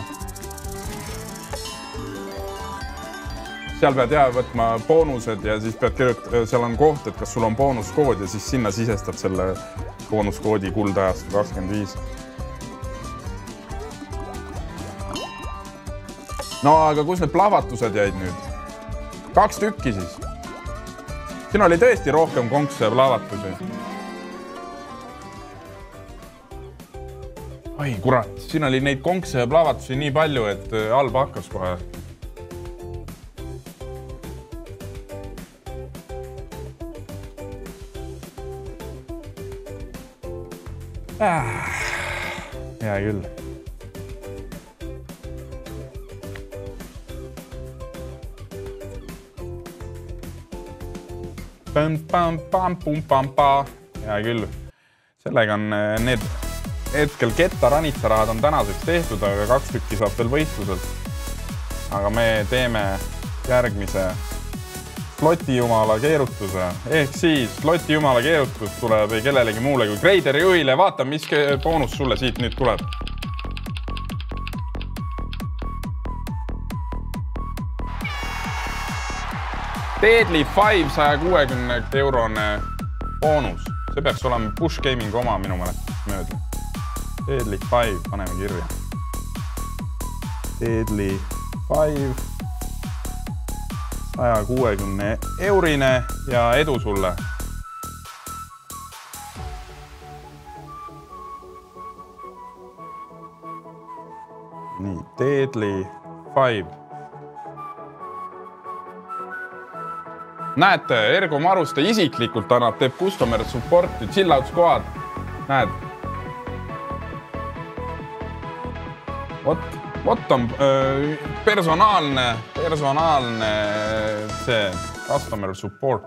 Seal pead võtma boonused ja siis seal on koht, et kas sul on boonuskood ja siis sinna sisestad selle boonuskoodi kuldajast 25. No aga kus need plahvatused jäid nüüd? 2 tükki siis. Siin oli tõesti rohkem konkse ja plahvatusi. Oi, kurat, siin oli neid konkse ja plahvatusi nii palju, et halb hakkas kohe. Hea küll. Hea küll. Sellega on need hetkel Ketta ranitsarahad on tänaseks tehtud, aga 2 tükki saab veel võistluselt. Aga me teeme järgmise slotijumala keerutuse. Ehk siis slotijumala keerutus tuleb ei kellelegi muule kui Kreideri juhile. Vaata, mis boonus sulle siit nüüd tuleb. Deadly 5 160 eurone boonus. See peaks olema Push Gaming oma minu mäletust mööda. Deadly 5, paneme kirja. Deadly 5 160 eurine ja edu sulle. Nii, Deadly 5. Näete, Ergo Maruste isiklikult annab, teeb customer supporti, chill-out squad. Näed. Vot on personaalne see customer support.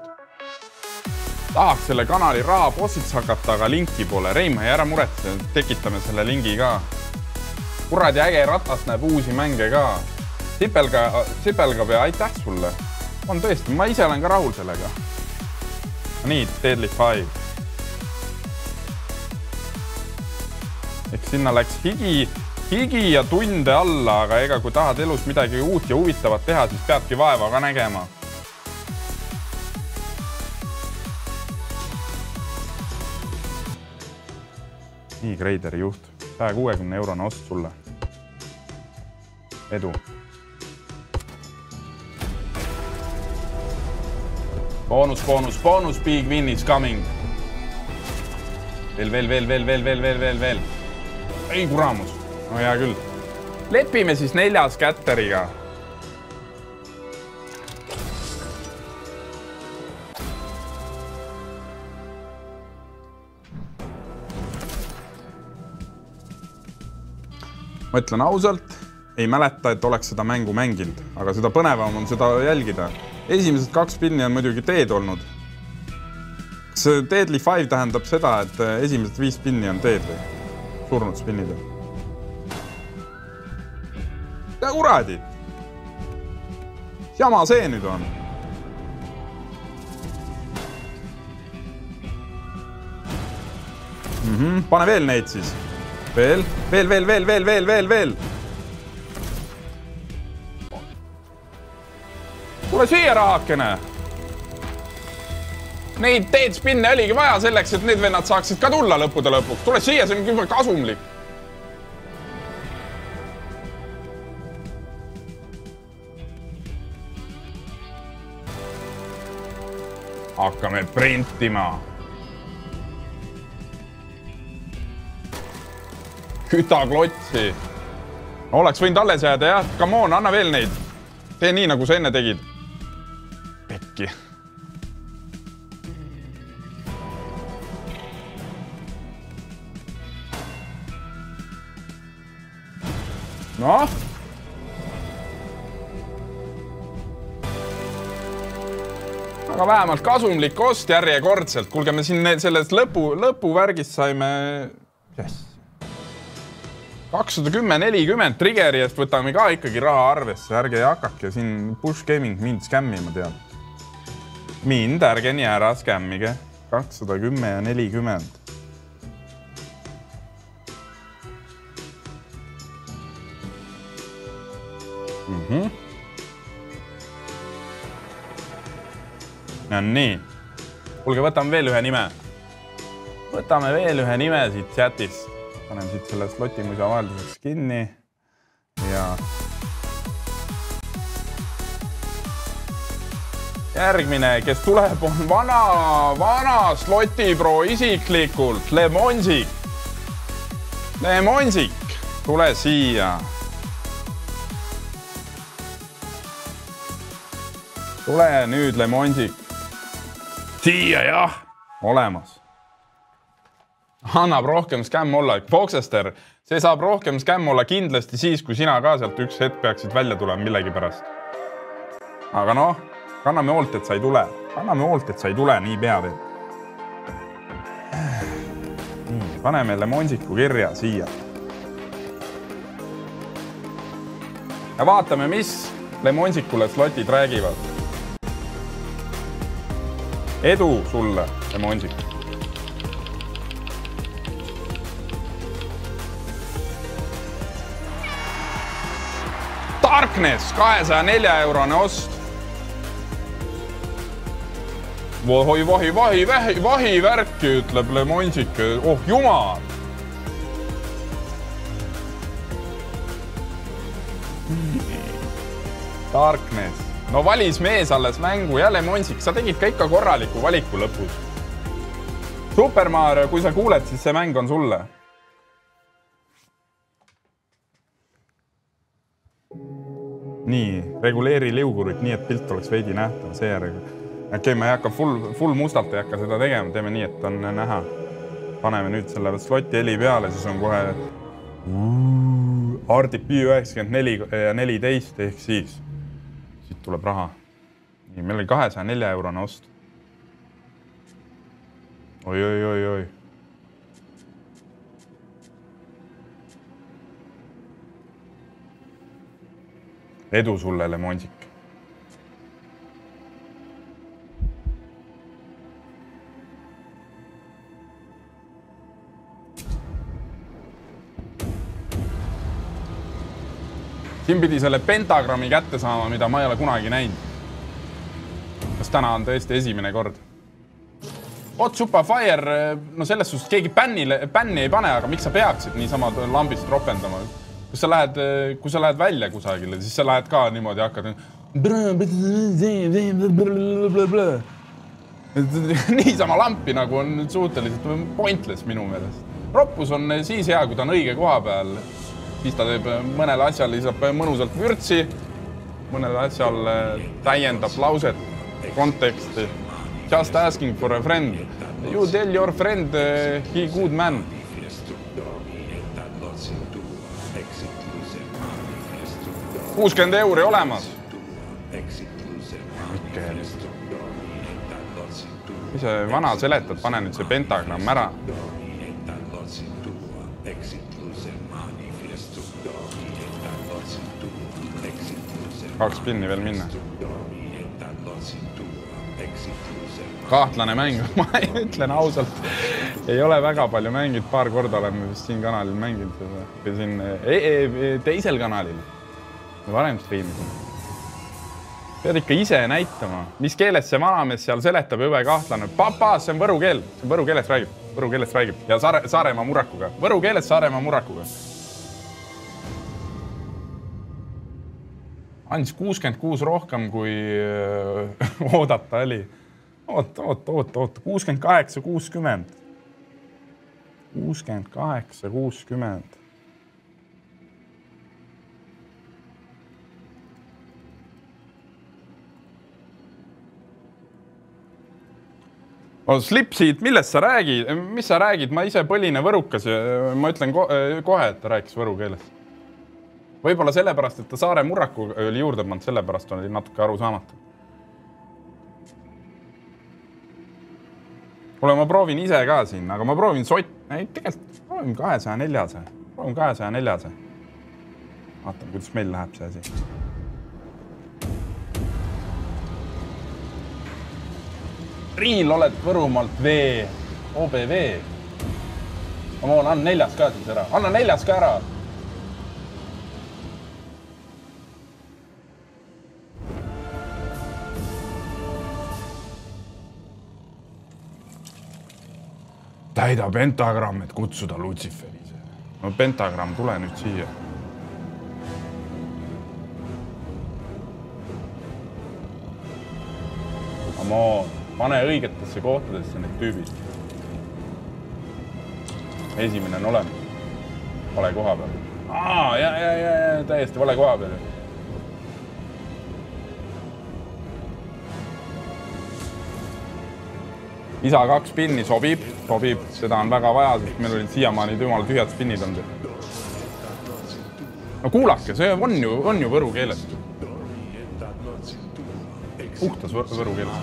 Tahaks selle kanali raha bossiks hakata, aga linki pole. Reimai, ära muretse, tekitame selle lingi ka. Kuradi äge ratast näeb uusi mänge ka. Sipelga pea, aitäh sulle. On tõesti, ma ise olen ka rahul sellega. Nii, Deadly 5. Ehk sinna läks higi ja tunde alla, aga ega kui tahad elus midagi uut ja huvitavat teha, siis peabki vaeva ka nägema. Nii, Kreideri juht. 160 eurone ost sulle. Edu. Bonus, big win is coming. Veel. Ei kuramus. No hea küll. Lepime siis 4 scatteriga. Ma ütlen ausalt, ei mäleta, et oleks seda mängu mänginud, aga seda põnevam on seda jälgida. Esimesed 2 spinni on muidugi teed olnud. See Deadly 5 tähendab seda, et esimesed 5 spinni on teed või surnud spinnid. Ja kuradi! Jama see nüüd on. Pane veel neid siis. Veel. Tule siia rahakene. Neid teed spinne oligi vaja selleks, et need vennad saaksid ka tulla lõppude lõpuks. Tule siia, see on küll kasumlik. Hakkame printima. Kütaklotsi. Oleks võinud alles jääda, jah. Come on, anna veel neid. Tee nii, nagu sa enne tegid. Pekki. Noh. Aga vähemalt kasumlik ost järjekordselt. Kuulge, me siin sellest lõpuvärgist saime... Yes. 210-40 triggeri eest võtame ka ikkagi raha arvesse. Ärge hakake siin Push Gaming mind skämmima tead. Mind ärge nii ära skämmige. 210 ja 40. No nii. Kuulge, võtame veel ühe nime. Võtame veel ühe nime siit chatis. Panen siit selle slotimusa vahelduseks kinni. Ja järgmine, kes tuleb, on vana slotipro isiklikult. Lemonsik. Lemonsik, tule siia. Tule nüüd, Lemonsik. Siia, jah. Olemas. Annab rohkem skämm olla. Foxester, see saab rohkem skämm olla kindlasti siis, kui sina ka sealt üks hetk peaksid välja tulema millegi pärast. Aga noh, kanname hoolt, et sa ei tule. Kanname hoolt, et sa ei tule nii pea veel. Nii, paneme lemonsiku kirja siia. Ja vaatame, mis lemonsikule slotid räägivad. Edu sulle, lemonsik. Darkness, 204 eurone ost. Vahi värki, ütleb lemonsik. Oh, jumal! Darkness. No valis mees alles mängu ja lemonsik. Sa tegid ka ikka korraliku valiku lõpus. Super Mario, kui sa kuuled, siis see mäng on sulle. Nii, reguleeri liugurit nii, et pilt oleks veidi nähtav seejärel. Okei, ma ei hakka full mustalt ei hakka seda tegema. Teeme nii, et on näha. Paneme nüüd selle sloti heli peale, siis on kohe RTP 94 ja 14 ehk siis. Siit tuleb raha. Nii, meil oli 204 eurone ost. Oi. Edu sulle, lemonsik. Siin pidi selle pentagrammi kätte saama, mida ma ei ole kunagi näinud. Kas täna on tõesti esimene kord? Hot Supa Fire, no selles suhtes keegi bänni ei pane, aga miks sa peaksid niisama lambist ropendama? Kui sa lähed välja kusagile, siis sa lähed ka niimoodi hakkad niisama lampi nagu on suhteliselt pointless minu meelest. Roppus on siis hea, kui ta on õige koha peal. Siis ta teeb mõnele asjal, lisab mõnusalt vürtsi, mõnele asjal täiendab lauset, konteksti. Just asking for a friend. You tell your friend he good man. €60 olemas. Kui see vana seletad, pane nüüd see pentagramm ära. Kaks pinni veel minna. Kahtlane mäng, ma ütlen ausalt, ei ole väga palju mänginud, paar korda oleme vist siin kanalil mänginud, või siin teisel kanalil. Varem streamisin. Pead ikka ise näitama. Mis keeles see vanamees seal seletab jõve kahtlane? Papa, see on võru keel. See on võru keelest räägib. Ja Saaremaa murrakuga. Võru keeles Saaremaa murrakuga. Andis 66 rohkem, kui oodata oli. Oot. 68, 60. 68, 60. Slipseed, millest sa räägid? Mis sa räägid? Ma ise põline võrukas ja ma ütlen kohe, et ta rääkis võru keeles. Võib-olla sellepärast, et ta Saare murraku oli juurde pannud, sellepärast oli natuke aru saamata. Kuule, ma proovin ise ka siin, aga ma proovin tegelikult proovin 204. Proovin 204. Vaatame, kuidas meil läheb see asi. Riil oled Võrumaalt OBV. Ma anna 4 ka siis ära. Anna 4 ka ära. Täida pentagramm, et kutsuda Lutsiferi. No pentagramm, tule nüüd siia. Pane õigetesse kohtadesse need tüübid. Esimene on olemas. Vale koha peal. Ja, täiesti vale koha peal. isa 2 spinni sobib, seda on väga vaja, sest meil olid siiamaani jumala tühjad spinnid olnud. No kuulake, see on ju võru keeles. Puhtas võru keeles.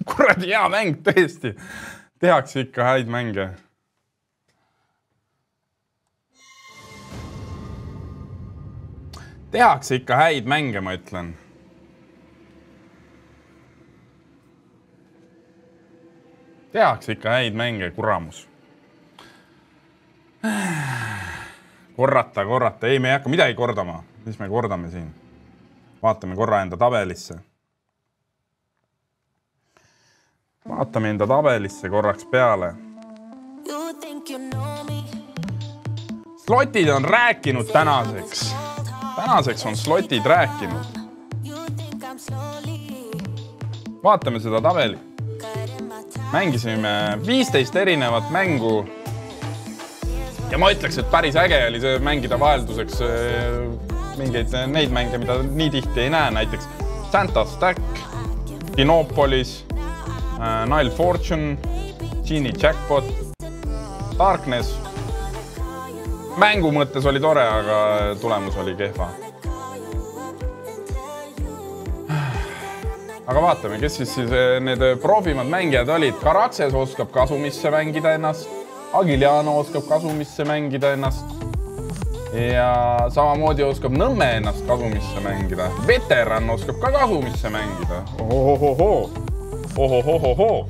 Kuradi hea mäng, tõesti. Tehakse ikka häid mänge. Tehakse ikka häid mänge, ma ütlen. Tehakse ikka häid mänge, kuramus. Korrata. Ei, me ei hakka midagi kordama. Mis me kordame siin? Vaatame korra enda tabelisse. Vaatame enda tabelisse korraks peale. Slotid on rääkinud tänaseks. Tänaseks on slotid rääkinud. Vaatame seda tabeli. Mängisime 15 erinevat mängu. Ja ma ütleks, et päris äge oli see mängida vahelduseks mingeid neid mänge, mida nii tihti ei näe. Näiteks Santa Stack, Kinopolis, Nile Fortune, Genie Jackpot, Darkness. Mängu mõttes oli tore, aga tulemus oli kehva. Aga vaatame, kes siis need profimad mängijad olid. Karaxes oskab kasumisse mängida ennast. Agiliano oskab kasumisse mängida ennast. Ja samamoodi oskab Nõmme ennast kasumisse mängida. Veteran oskab ka kasumisse mängida. Ohohoho.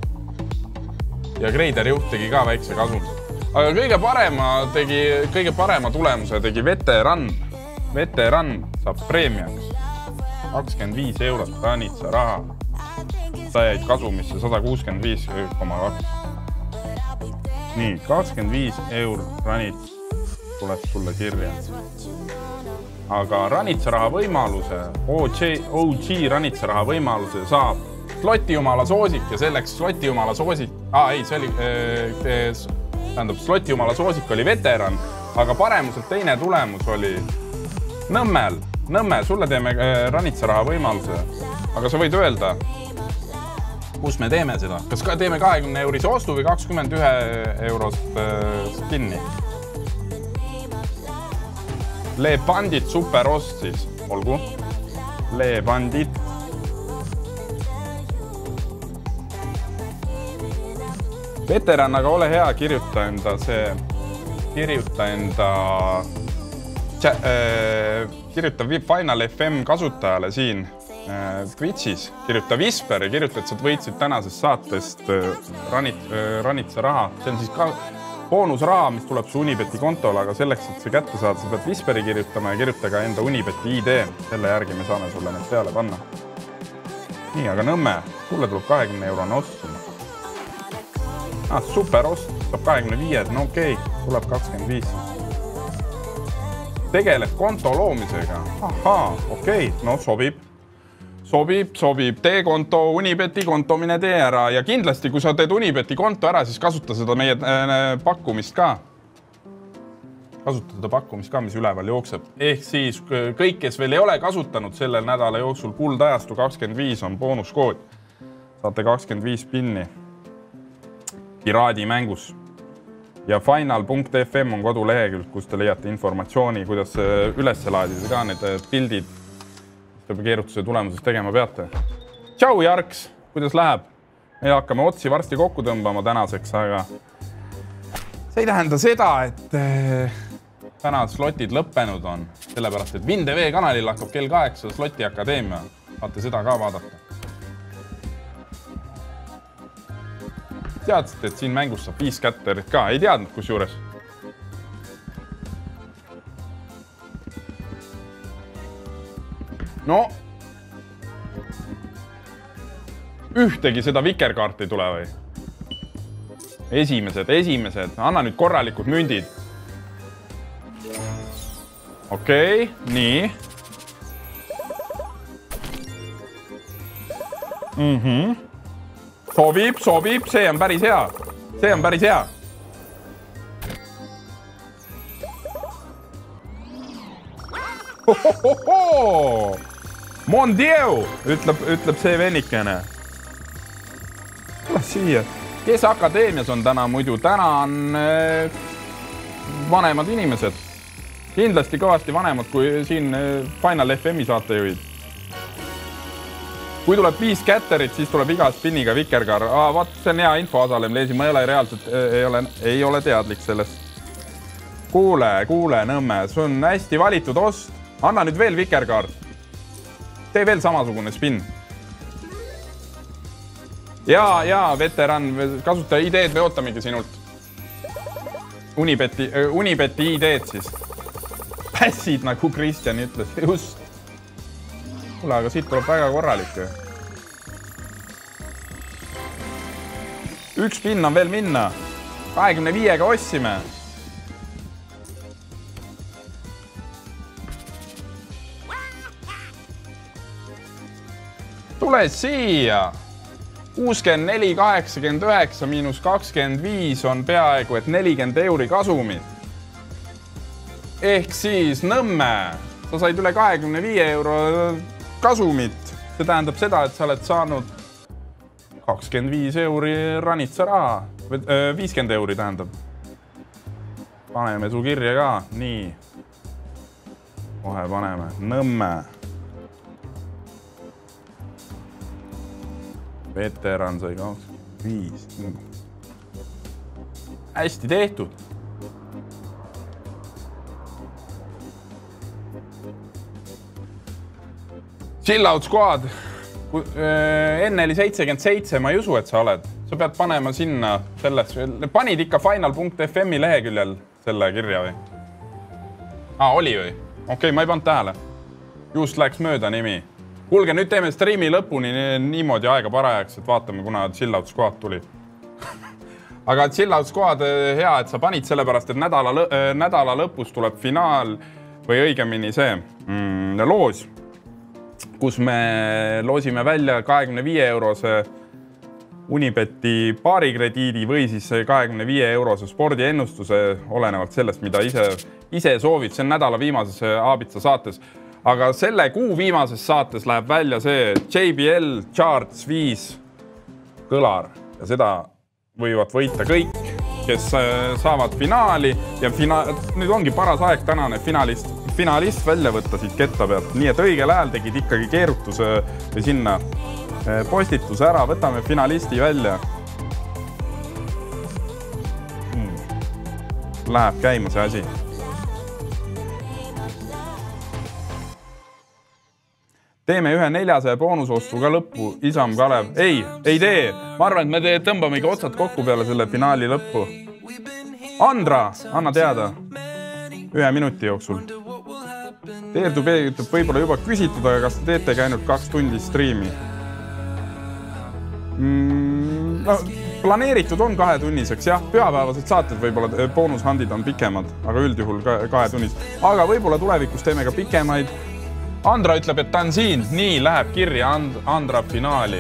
Ja Greider juht tegi ka väikse kasum. Aga kõige parema tulemuse tegi Veteran. Veteran saab preemiaks 25 eurot Ranitsa raha. Sa jäid kasumisse 165,2. Nii, 25 eurot Ranits tuleb sulle kirja. Aga Ranitsa raha võimaluse, OG Ranitsa raha võimaluse saab Slotijumala soosik ja selleks Slotijumala soosik... see oli... Slotijumala soosik oli Veteran, aga paremuselt teine tulemus oli Nõmmel. Nõmme, sulle teeme Ranitsa raha võimaluse. Aga sa võid öelda, kus me teeme seda? Kas teeme 20 eurise ostu või 21 eurost spinni? Le Bandit super ost siis, olgu. Le Bandit. Veteran, aga ole hea, kirjuta enda Final FM kasutajale siin Twitchis, kirjuta Whisper ja kirjuta, et sa võitsid tänasest saatest Ranitsa raha. See on siis ka boonusraha, mis tuleb su Unibeti kontole, aga selleks, et see kätte saada, sa pead Whisperi kirjutama ja kirjuta ka enda Unibeti ID. Selle järgi me saame sulle need peale panna. Nii, aga Nõmme, sulle tuleb 20 eurone ost. Super ost, saab 25, no okei, tuleb 25. Tegeleb konto loomisega. Ahaa, okei, no sobib. Sobib. Tee konto, Unibeti konto, mine tee ära. Ja kindlasti, kui sa teed Unibeti konto ära, siis kasuta seda meie pakkumist ka. Kasuta seda pakkumist ka, mis üleval jookseb. Ehk siis kõik, kes veel ei ole kasutanud sellel nädala jooksul kuldajastu 25 on boonuskood. Saate 25 pinni. Piraadi mängus. Ja final.fm on kodulehekülg, kus te leiate informatsiooni, kuidas üles laadida ka need pildid, mis te keerutuse tulemuses tegema peate. Tšau, Jarks! Kuidas läheb? Me hakkame otsi varsti kokku tõmbama tänaseks, aga see ei tähenda seda, et täna slotid lõppenud on. Sellepärast, et Vin.tv kanalil hakkab kell 8 Sloti Akadeemia. Saate seda ka vaadata. Teadsite, et siin mängus saab 5 kätterit ka. Ei teadnud, kus juures. No, ühtegi seda vikerkaarti ei tule või? Esimesed. Anna nüüd korralikud mündid. Okei, nii. Sobib, see on päris hea. See on päris hea. Mon Dieu, ütleb see venikene. Tule siia. Kes akadeemias on täna muidu? Täna on vanemad inimesed. Kindlasti kõvasti vanemad kui siin Final FM-i saatejuhid. Kui tuleb 5 kätterit, siis tuleb iga spinniga vikerkaar. Vaat, see on hea info asalem, leesin. Ma ei ole reaalselt, ei ole teadlik sellest. Kuule, Nõmme. See on hästi valitud ost. Anna nüüd veel vikerkaar. Tee veel samasugune spin. Ja, veteran, kasuta ideed, me ootamegi sinult. Unibeti ideed siis. Pässid, nagu Kristjan ütles. Just. Kuule, aga siit tuleb väga korralik. Üks spin on veel minna. 25-ga ossime. Tule siia. 64,89 miinus 25 on peaaegu, et 40 euri kasumit. Ehk siis Nõmme, sa said üle 25 euro kasumit. See tähendab seda, et sa oled saanud 25 euri ranitsa raha. 50 euri tähendab. Paneme su kirja ka. Nii. Kohe paneme. Nõmme. Veteran sai 25. Hästi tehtud. Chill out squad. Enne oli 77, ma ei usu, et sa oled. Sa pead panema sinna selles. Panid ikka final.fm-i leheküljel selle kirja või? Oli või? Okei, ma ei pannud tähele. Just läks mööda nimi. Kuulge, nüüd teeme streami lõpuni niimoodi aega parajaks, et vaatame, kuna Chill Out Squad tuli. Aga Chill Out Squad hea, et sa panid sellepärast, et nädala lõpus tuleb finaal või õigemini see loos, kus me loosime välja 25 eurose Unibeti paarikrediidi või siis 25 eurose spordiennustuse, olenevalt sellest, mida ise soovid. See on nädala viimases Aabitsa saates. Aga selle kuu viimases saates läheb välja see JBL Charts 5 kõlar ja seda võivad võita kõik, kes saavad finaali ja nüüd ongi paras aeg tänane finalist välja võtta siit ketta pealt. Nii et õigel ajal tegid ikkagi keerutuse või sinna postituse ära, võtame finalisti välja. Läheb käima see asi. Teeme ühe 400 boonusostu ka lõppu, Isam Kalev. Ei tee. Ma arvan, et me tõmbamegi otsad kokku peale selle finaali lõppu. Andra, anna teada. 1 minuti jooksul. Teerdu ütleb võib-olla juba küsitud, aga kas te teetegi ainult 2 tundi striimi? Planeeritud on 2-tunniseks, jah. Pühapäevased saated võib-olla boonushandid on pikemad, aga üldjuhul 2-tunnis. Aga võib-olla tulevikus teeme ka pikemaid. Andra ütleb, et ta on siin. Nii, läheb kirja Andra finaali.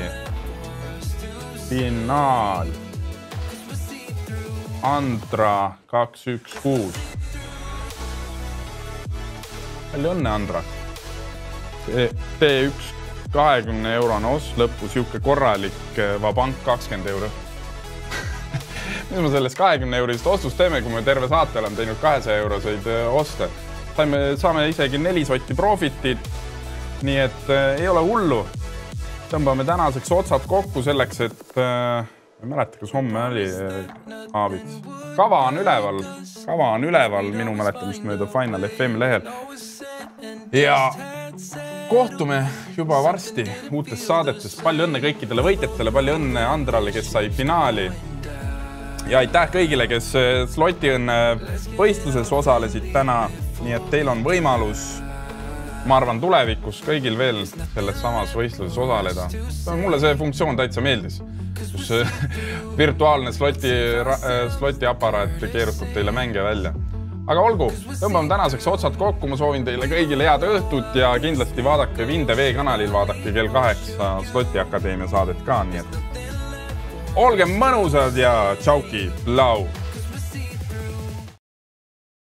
Finaal. Andra 216. Palju õnne, Andra. Tee üks 20 eurone ost lõppu, siuke korralik vabank 20 euro. Mis me sellest 20 eurist ostust teeme, kui me terve saate oleme teinud 200 euroseid oste? Saame isegi 4 sotti profitit, nii et ei ole hullu. Tõmbame tänaseks otsad kokku selleks, et ei mäleta, kas homme oli Aabits. Kava on üleval minu mäletamist mööda Final FM lehel. Ja kohtume juba varsti uutes saadetes. Palju õnne kõikidele võitjatele, palju õnne Andrale, kes sai finaali. Ja aitäh kõigile, kes slotiõnne võistluses osalesid täna. Nii et teil on võimalus, ma arvan, tulevikus kõigil veel selles samas võistluses osaleda. Mulle see funktsioon täitsa meeldis, kus virtuaalne sloti aparaat keerutab teile mänge välja. aga olgu, tõmbame tänaseks otsad kokku, ma soovin teile kõigile head õhtut ja kindlasti vaadake Vinde V-kanalil, vaadake kell 8 Sloti Akadeemia saadet ka, nii et olge mõnusad ja tšauki, lau!